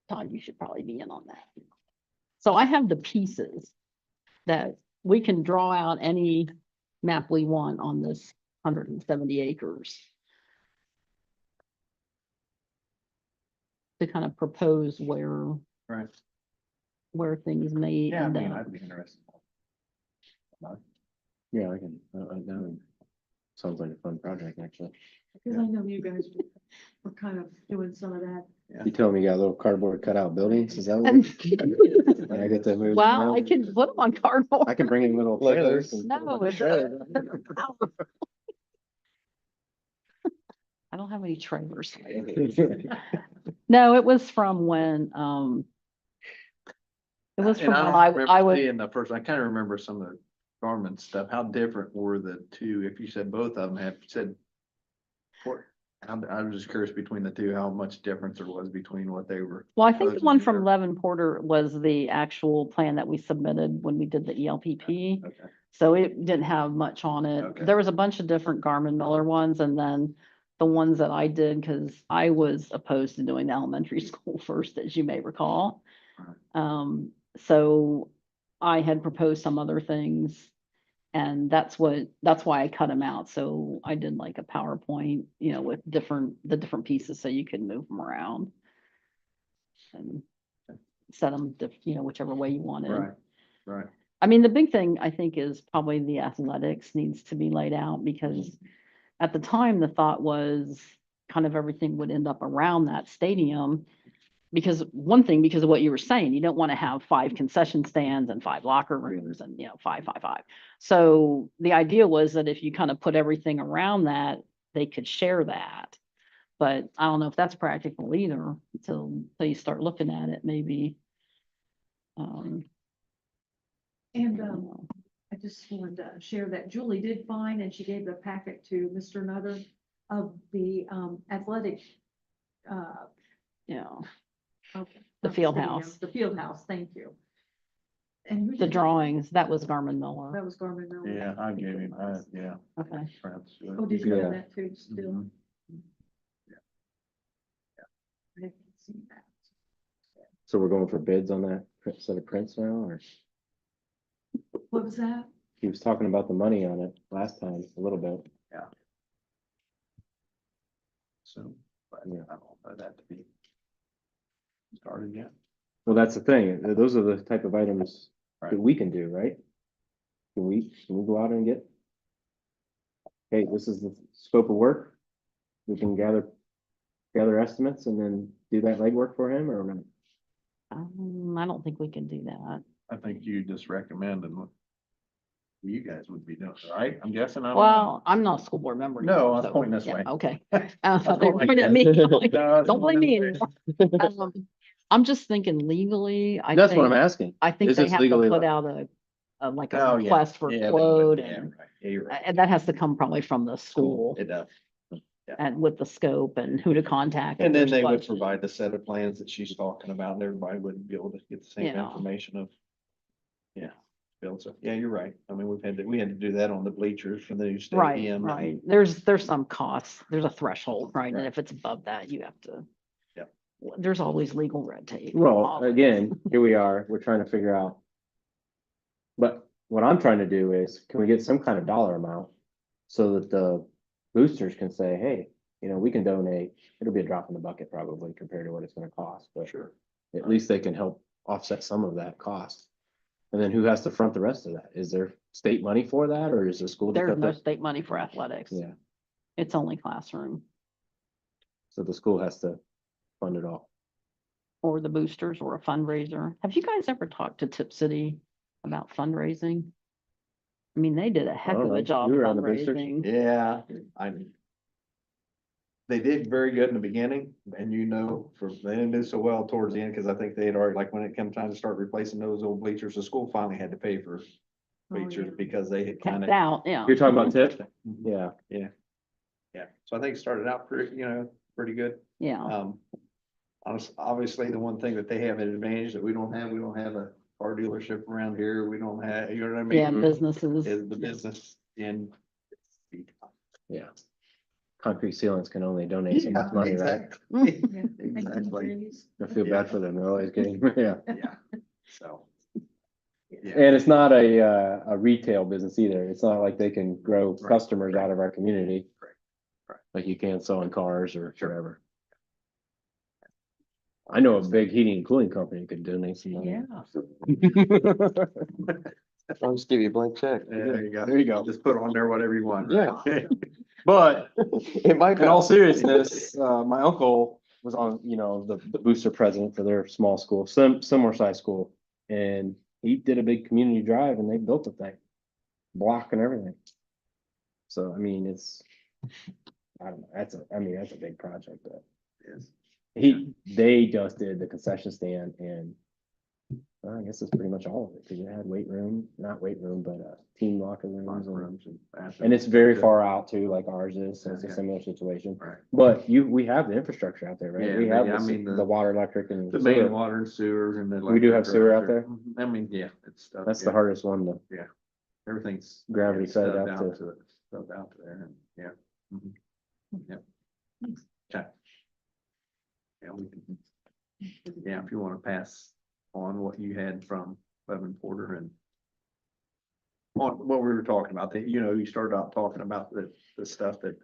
Todd, you should probably be in on that. So I have the pieces that we can draw out any map we want on this 170 acres. To kind of propose Right. where things may Yeah, I end mean, up. I'd be interested. Yeah, I can, that sounds like a fun project, actually. Because I know you guys were kind of doing some of that. You told me you got a little cardboard cutout buildings, is that what? I get to move. Wow, I around? can put them on cardboard. I can bring in little trailers. and put 'em No, on the it's. trailer. I don't have any trailers. No, it was from when, it was from And when don't I remember was, seeing the first, I kind of remember some of the Garmin stuff. How different were the two? If you said both of them had said. I was just curious between the two, how much difference there was between what they were. well, I think the proposing one here. from Levin Porter was the actual plan that we submitted when we did the ELPP. Okay. So it didn't have much on it. Okay. There was a bunch of different Garmin Miller ones and then the ones that I did, because I was opposed to doing the elementary school first, as you may recall. So I had proposed some other things. And that's why I cut them out. So I did like a PowerPoint, with the different pieces so you could move them around. And set them, whichever way you wanted. Right, right. I mean, the big thing I think is probably the athletics needs to be laid out because at the time, the thought was kind of everything would end up around that stadium. Because because of what you were saying, you don't want to have 5 concession stands and 5 locker rooms and, 5, 5, 5. So the idea was that if you kind of put everything around that, they could share that. But I don't know if that's practical either until you start looking at it, maybe. And I don't know. I just wanted to share that Julie did find, and she gave the packet to Mr. Nutter of the athletic, Yeah, okay, The not field stadium, house. The field house, thank you. And who the did that? drawings, that was Garmin Miller. That was Garmin Miller. Yeah, I gave him, yeah. Okay. Oh, did you Yeah. have that too still? Mhm. I didn't see that. So we're going for bids on that set of prints now, or What was that? he was talking about the money on it last time, a little bit. So, but I Yeah. don't know that to be started yet. Well, that's the thing. Those are the type of items that Right. we can do, right? Can we go out and get? Hey, this is the scope of work. We can gather estimates and then do that legwork for him or not? I don't think we can do that. I think you just recommended what you guys would be doing, right? I'm guessing. I don't know. Well, I'm not a school board member. No, anymore, I was so, pointing this yeah, way. Okay. was They're going like pointing at that. me. No, I was Don't blame going me that anymore. I'm just thinking legally, That's what I'm think, asking. I think Is they this have to legally put allowed? out like Oh, a yeah. request for Yeah, quote yeah, and, right. Yeah, you're right. and that has to come probably from the school It does. and with the scope and who to contact. And if then there's they would questions. provide the set of plans that she's talking about and everybody would be able to get the same Yeah. information of. Yeah. Bill, so, yeah, you're right. I mean, we had to do that on the bleachers for the new Right, stadium. and- right. There's some costs. There's a threshold, right? And Right. if it's above that, you have to. Yep. There's always legal red tape. Well, Always. again, here we are, we're trying to figure out. But what I'm trying to do is, can we get some kind of dollar amount? So that the boosters can say, hey, we can donate, it'll be a drop in the bucket probably compared to what it's gonna cost, but Sure. at least they can help offset some of that cost. And then who has to front the rest of that? Is there state money for that, or is the school? to There's cut no that? state money for athletics. Yeah, It's only classroom so the school has to fund it all. or the boosters or a fundraiser. Have you guys ever talked to Tip City about fundraising? I mean, they did a heck of know. a job You were on the boosters? fundraising. Yeah, they did very good in the beginning and they didn't do so well towards the end because I think they had already, like when it came time to start replacing those old bleachers, the school finally had to pay for bleachers yeah. because they had kind Tapped of. out, yeah. You're talking about TIP? Yeah, Yeah. So I think it started out pretty good. Yeah. Obviously, the one thing that they have an advantage that we don't have a car dealership around here. We don't have, you know what I mean? Yeah, businesses. Is the business in. Yeah. Concrete ceilings can only donate so much money, right? Exactly. I feel bad for them, they're always getting, yeah. Yeah, so. Yeah. And it's not a retail business either. It's not like they can grow Right, customers right. out of our community. Right. Like you can selling cars or whatever. I know a big heating and cooling company could donate some money. I'll just give you a blank check. Yeah, there you go. There you go. Just put on there whatever you want. Yeah. But It might. in all help. seriousness, my uncle was on, the booster president for their small school, similar size school. And he did a big community drive and they built the thing, block and everything. So, I mean, I don't know, that's a big project, but Yes. they just did the concession stand and I guess it's pretty much all of it, because it had not weight room, but team locker rooms and it's very far out too, like ours is, so it's a Okay. similar situation. Right. But we have the infrastructure out there, right? Yeah, We have yeah, I mean, the water, electric and The main sewer. water and sewer and then. We do have sewer out there? I mean, yeah, it's stuff. That's the yeah. hardest one to Everything's. gravity yeah, fed stubbed out out to. it, stubbed out there and, yeah. Mhm. Yep. Okay. Yeah, we can. Yeah, if you want to pass on what you had from Levin Porter and. On what we were talking about, that, you started out talking about the stuff that,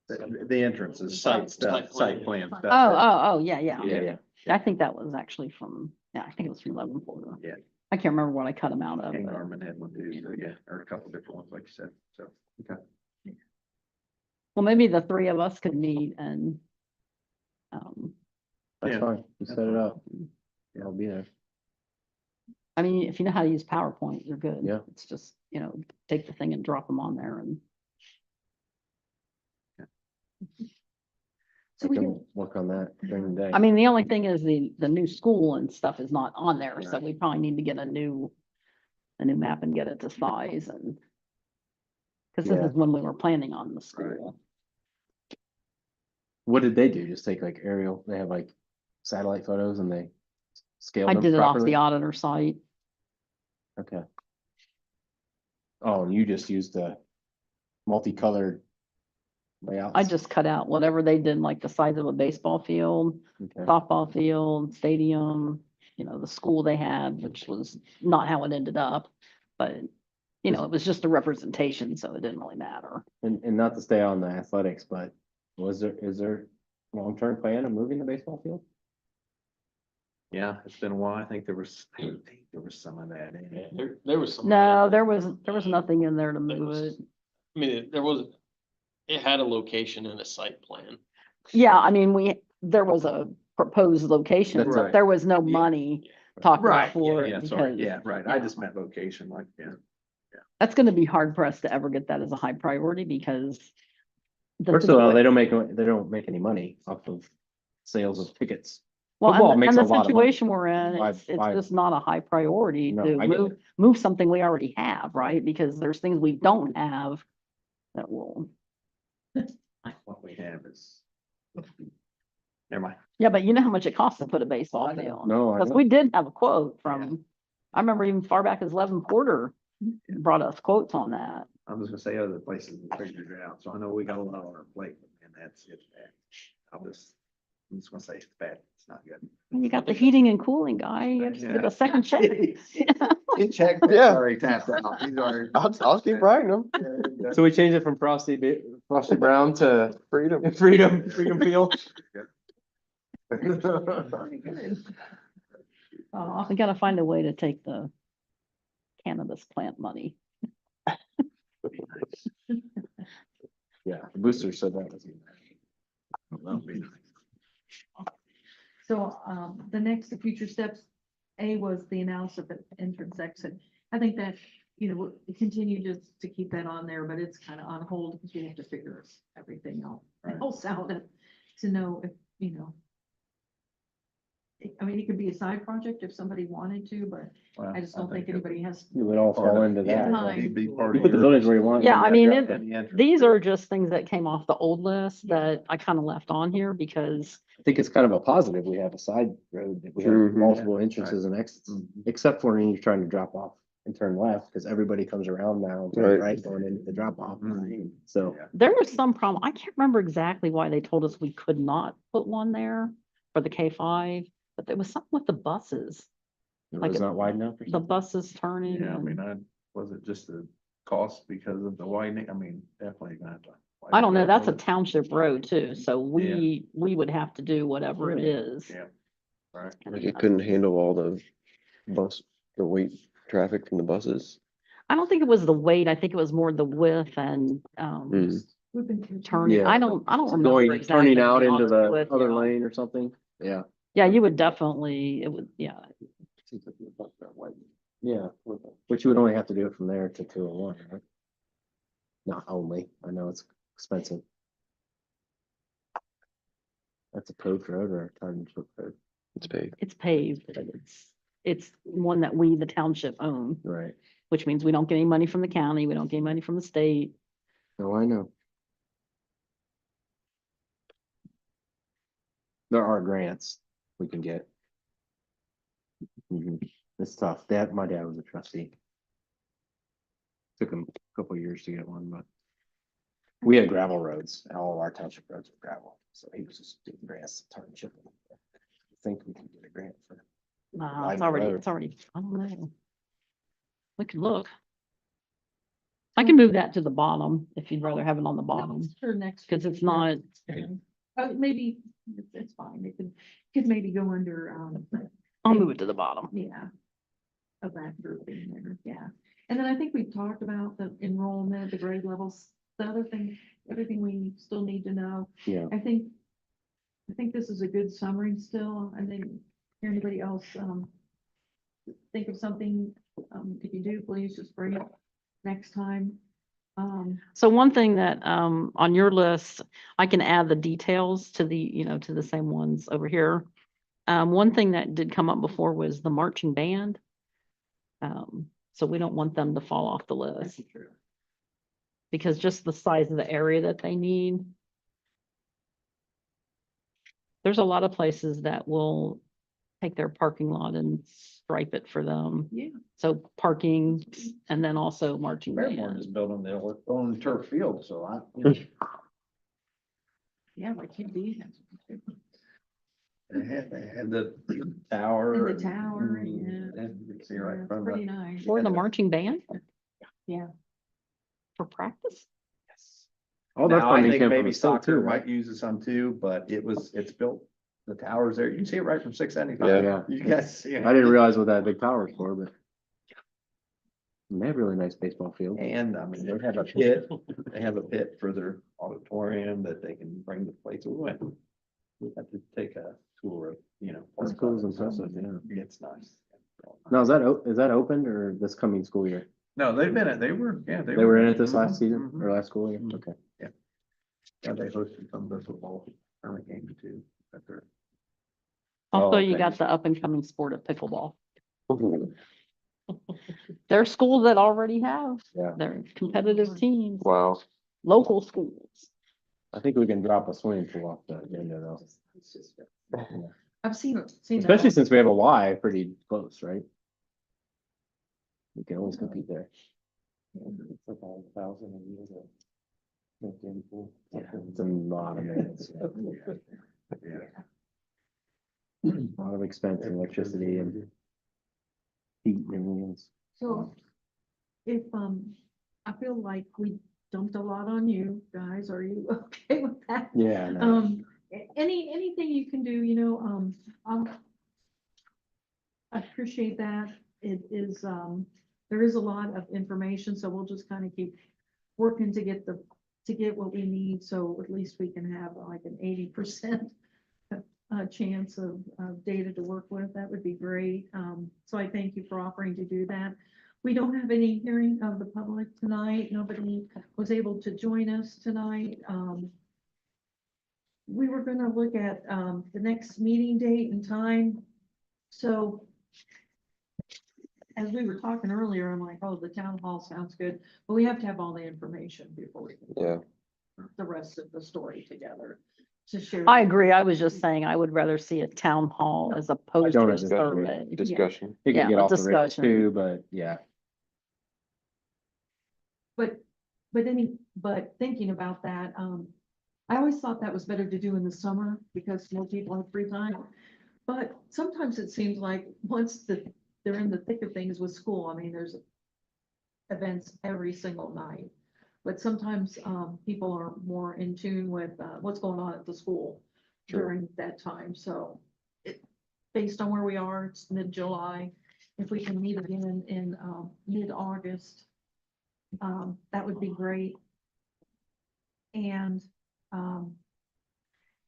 the entrances, site stuff, site plan stuff. Yeah. Yeah. I think that was actually I think it was from 11 Porter. Yeah. I can't remember what I cut them out of. King but- Norman had one too, so yeah, or a couple different ones, like you said, so, okay. Well, maybe the three of us could meet and, That's Yeah. fine, you set it up. I'll be there. I mean, if you know how to use PowerPoint, you're good. Yeah. It's just, take the thing and drop them on there and. We can work on that during the day. I mean, the only thing is the new school and stuff is not on there, so Right. we probably need to get a new map and get it to size and. Cause this Yeah. is when we were planning on the school. What did they do? Just take like aerial, they have like satellite photos and they scaled I them did it off properly? the auditor site. Okay. Oh, and you just used the multicolored layouts? I just cut out whatever they did, like the size of a baseball field, Okay. softball field, stadium, the school they had, which was not how it ended up. But, it was just a representation, so it didn't really matter. And not to stay on the athletics, but is there long-term plan of moving the baseball field? Yeah, it's been a while. I think there was some of that in Yeah, it. there was some. No, there was nothing in there to There move was- it. I mean, it had a location and a site plan. Yeah, I mean, there was a proposed location, That's but right. there was no Yeah. money talked about Right, for yeah, it sorry, because yeah, right. I just meant location, like, yeah. that's gonna be hard for us to ever get that as a high priority because. the First of all, situa- they don't make any money off of sales of tickets. Well, football and makes the a lot of money. situation we're in, By- it's by- just not a high priority No, to I get move something we already have, right? Because there's things we don't have that will, What we have is. Never mind. yeah, but you know how much it costs to put a baseball I know. field? No, I Because know. we did have a quote from, I remember even far back as Levin Porter brought us quotes on that. I was gonna say other places we figured it out, so I know we got a lot on our plate, and it's bad. I'm just gonna say it's bad, it's not good. And you got the heating and cooling guy, you have to get a second check. He checked. Yeah. Already tapped out. He's already. I'll keep writing them. So we changed it from Frosty Brown to Freedom. Freedom Field. We gotta find a way to take the cannabis plant money. Yeah, the booster said that was. That'll be nice. So, the next, the future steps, A was the analysis of the entrance exit. I think that, we'll continue just to keep that on there, but it's kind of on hold because we have to figure everything else out to know if, I mean, it could be a side project if somebody wanted to, but I just don't think anybody has. You would all fall into that. Yeah. It'd be part You of put the your- buildings where you want. Yeah, I mean, drop it- in the entrance. These are just things that came off the old list that I kind of left on here because I think it's kind of a positive. We have a side road, that we have Mhm. multiple entrances and exits, Mhm. except for when you're trying to drop off and turn left, because everybody comes around now and turns Right. right going into the drop off. Mhm. So, Yeah. there was some problem. I can't remember exactly why they told us we could not put one there for the K5, but there was something with the buses, it Like was a- not wide enough or the something. buses turning. Yeah, I and- mean, was it just the cost because of the widening? I mean, definitely gonna have to. I don't know, widen that's a it. township road too, so we would have to do whatever it is. Yeah. Right. Like it couldn't handle all the weight traffic from the buses. I don't think it was the weight, I think it was more the width and, Mm. We've been. turning. Yeah. I don't remember Going, exactly. turning out to be into honest the with other you. lane or something. Yeah. Yeah, you would definitely, it would, yeah. Yeah, but you would only have to do it from there to 201, right? Not only, I know it's expensive. That's a paved road or a township road, It's paid. It's paved, but it's one that we, the township, own, right? which means we don't get any money from the county, we don't get any money from the state. No, I know. There are grants we can get. It's tough. My dad was a trustee. Took him a couple of years to get one, but we had gravel roads, and all of our township roads were gravel, so he was just doing grants, turning chip. I think we can get a grant for. It's Widen already, road. it's already, I don't know. We could look. I can move that to the bottom if you'd rather have it on the bottom, For next. because it's not, Maybe, it's fine, it could maybe go under, I'll move it to the bottom. yeah. Of that group in there, yeah. And then I think we talked about the enrollment, the grade levels, the other thing, everything we still need to know. Yeah. I think this is a good summary still. I think, anybody else, think of something, if you do, please just bring it next time. So one thing that, on your list, I can add the details to to the same ones over here. One thing that did come up before was the marching band. So we don't want them to fall off the list because just the size of the area that they need. There's a lot of places that will take their parking lot and stripe it for them. Yeah. So parking and then also marching Fairborn band. is building their own turf field, so Yeah, like you be. They had the tower. And the tower, and- yeah. You can see right It's from pretty it. nice. For the marching band? Yeah. For practice? All that Now, I funding think came from maybe the state soccer too, right? might use it some too, but it's built, the tower's there. You can see it right from 675. Yeah. You guys see it. I didn't realize what that big tower was for, but. They have really nice baseball field. And I mean, they have a pit for their auditorium that they can bring the plates. We have to take a tour of, That's cool, it's impressive, yeah. It's nice. Now, is that opened or this coming school year? No, they were, yeah. They were in it this last Mhm, season mhm. or last school year? Mhm. Okay. Yeah, they hosted some of the football tournament games too. at their- Also, Oh, you okay. got the up and coming sport of pickleball. There are schools that already have Yeah. their competitive teams, Wow. local schools. I think we can drop a swimming pool off the agenda though. I've seen that. Especially since we have a Y pretty close, right? We can always compete there. It's like 1,000 a year to make game pool. It's a lot of minutes. A lot of expense and electricity and heat and everything. So if, I feel like we dumped a lot on you guys, are you okay with that? Yeah, I know. Anything you can do, I appreciate that. It is, there is a lot of information, so we'll just kind of keep working to get what we need, so at least we can have like an 80% chance of data to work with. That would be great. So I thank you for offering to do that. We don't have any hearing of the public tonight. Nobody was able to join us tonight. We were gonna look at the next meeting date and time. So as we were talking earlier, I'm like, oh, the town hall sounds good, but we have to have all the information before we can Yeah. put the rest of the story together to share. I agree. I was just saying I would rather see a town hall as opposed to don't a disagree. survey. Discussion. It Yeah, could get a off the rails discussion. too, but yeah. But thinking about that, I always thought that was better to do in the summer because more people have free time. But sometimes it seems like once they're in the thick of things with school, I mean, there's events every single night. But sometimes, people are more in tune with, what's going on at the school Sure. during that time, so based on where we are, it's mid-July. If we can meet again in, mid-August, that would be great. And,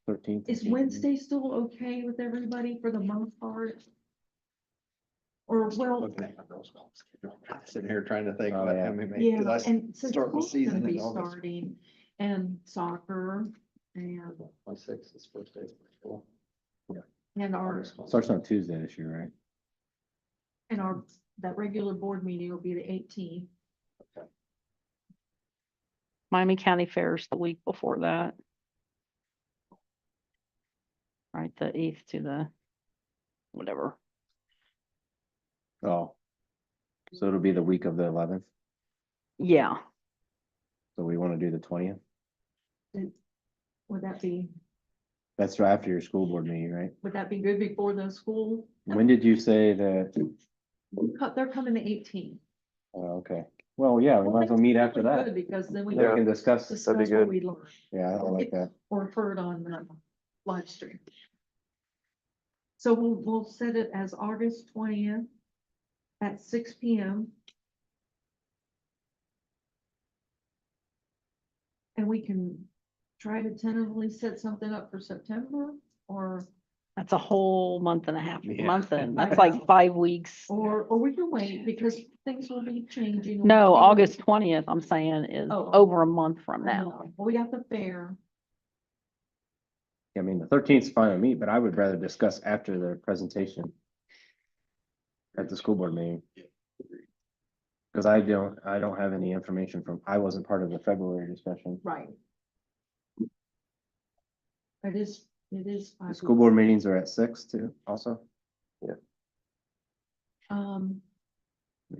13th. is Wednesday still okay with everybody for the most part? Or, well, Looking at my girls' schedule, sitting here trying to think Oh, about yeah. how many, yeah, because I and since start the school's gonna season be in August. starting, and soccer, and, My sixth is first day of school. and our, Starts on Tuesday this year, right? that regular board meeting will be the 18th. Miami County Fair's the week before that. Right, the 8th to the whatever. Oh. So it'll be the week of the 11th. Yeah, So we want to do the 20th. Would that be, That's right after your school board meeting, right? would that be good before the school? When did you say that? They're coming the 18th. Oh, okay. Well, yeah, we might as well meet after Good, that. because then we We can can discuss. discuss be what good. we learned Yeah, I like that. or heard on live stream. So we'll set it as August 20th at 6 p.m. And we can try to tentatively set something up for September or, that's a whole month and a half, Yeah. month and, that's I like know. 5 weeks. or we can wait because things will be changing. No, August 20th, I'm saying is Oh. over a month from I now. know. We got the fair. I mean, the 13th is fine with me, but I would rather discuss after the presentation. At the school board meeting. Cause I don't have any information I wasn't part of the February discussion. Right. It is. The school board meetings are at 6 too, also. Make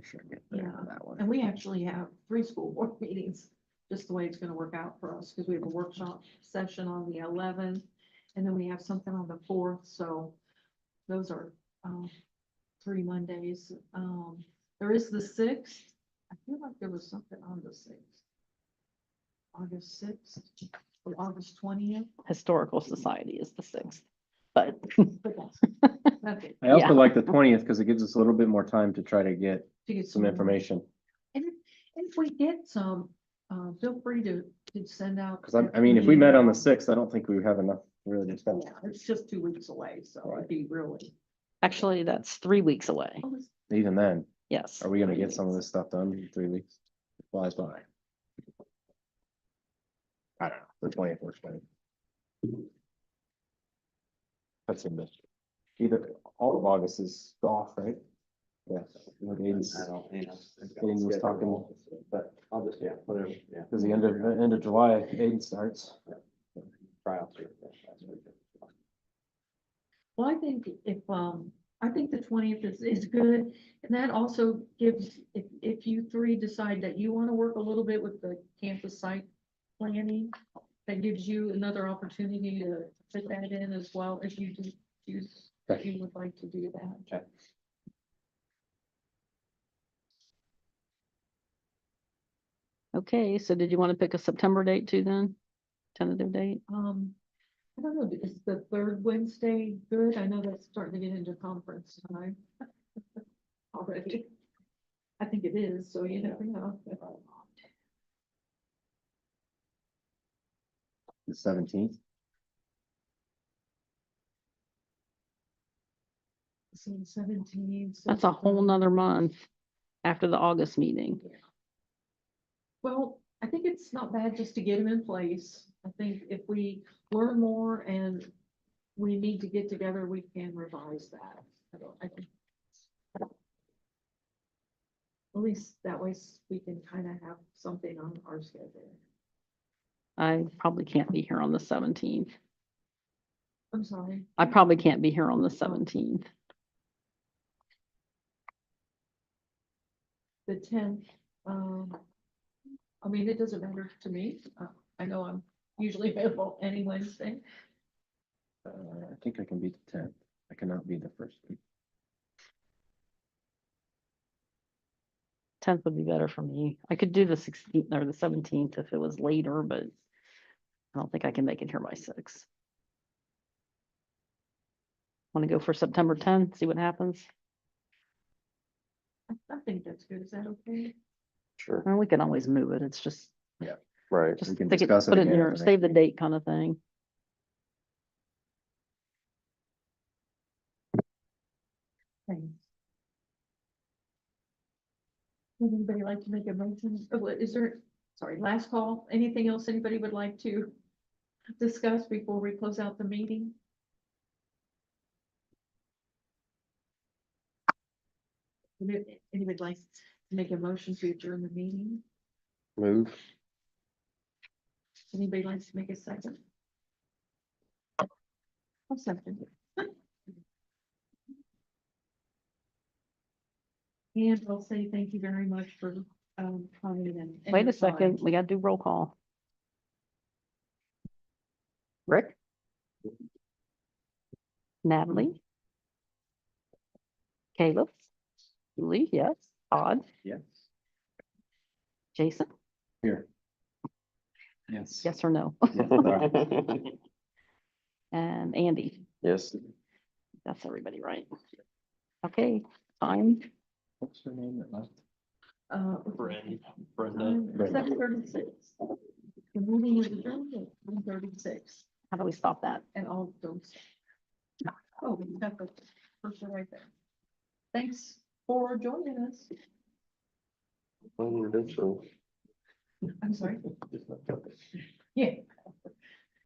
sure I get there for that one. And we actually have 3 school board meetings, just the way it's gonna work out for us, because we have a workshop session on the 11th, and then we have something on the 4th, so those are, 3 Mondays. There is the 6th. I feel like there was something on the 6th. August 6th or August 20th, Historical Society is the 6th, but but that's it. I also Yeah. like the 20th because it gives us a little bit more time to try to get To get some information. And if we get some, feel free to send out. Cause I mean, if we met on the 6th, I don't think we would have enough to really discuss. Yeah, it's just 2 weeks away, so it'd be really. actually that's 3 weeks away. Oh, it's- Even then, Yes. are we gonna get some of this stuff done in 3 weeks? It flies by. I don't know, the 20th works better. That's in this. Either all of August is off, right? Yeah. Aiden's- I don't, you know. Aiden was talking, But I'll just, yeah, whatever, yeah. cause the end of July, Aiden starts. Tryouts are. Well, I think I think the 20th is good, and that also gives, if you 3 decide that you want to work a little bit with the campus site planning, that gives you another opportunity to fit that in as well, if you do choose that you would like to do that. Okay. Okay, so did you want to pick a September date too then? Tentative date? I don't know, is the 3rd Wednesday good? I know that's starting to get into conference time. Already. I think it is, so you never know. The 17th. So 17. That's a whole nother month after the August meeting. Well, I think it's not bad just to get them in place. I think if we learn more and we need to get together, we can revise that. I think. At least that way we can kind of have something on our schedule. I probably can't be here on the 17th. I'm sorry. I probably can't be here on the 17th. The 10th, I mean, it doesn't matter to me. I know I'm usually available any Wednesday. I think I can be the 10th. I cannot be the first week. 10th would be better for me. I could do the 16th or the 17th if it was later, but I don't think I can make it here by 6. Want to go for September 10th, see what happens? I think that's good. Is that okay? Sure, Well, we can always move it. It's just, right. just can stick it, discuss it put it in again at your, the next save the date kind of thing. Thanks. Would anybody like to make a motion? Is there, sorry, last call? Anything else anybody would like to discuss before we close out the meeting? Anybody like to make a motion to adjourn the meeting? Move. Anybody like to make a second? I'll second it. And I'll say thank you very much for coming in. and Wait your a second, time. we gotta do roll call. Rick? Natalie? Caleb? Julie, yes. Todd? Yes. Jason? Here. Yes. Yes or no? And Andy? Yes. That's everybody, right? Okay, time. What's her name that left? Brenda. 7:36. The meeting is adjourned at 1:36, How do we stop that? and all those. Oh, we got the person right there. Thanks for joining us. I don't think so. I'm sorry. Yeah.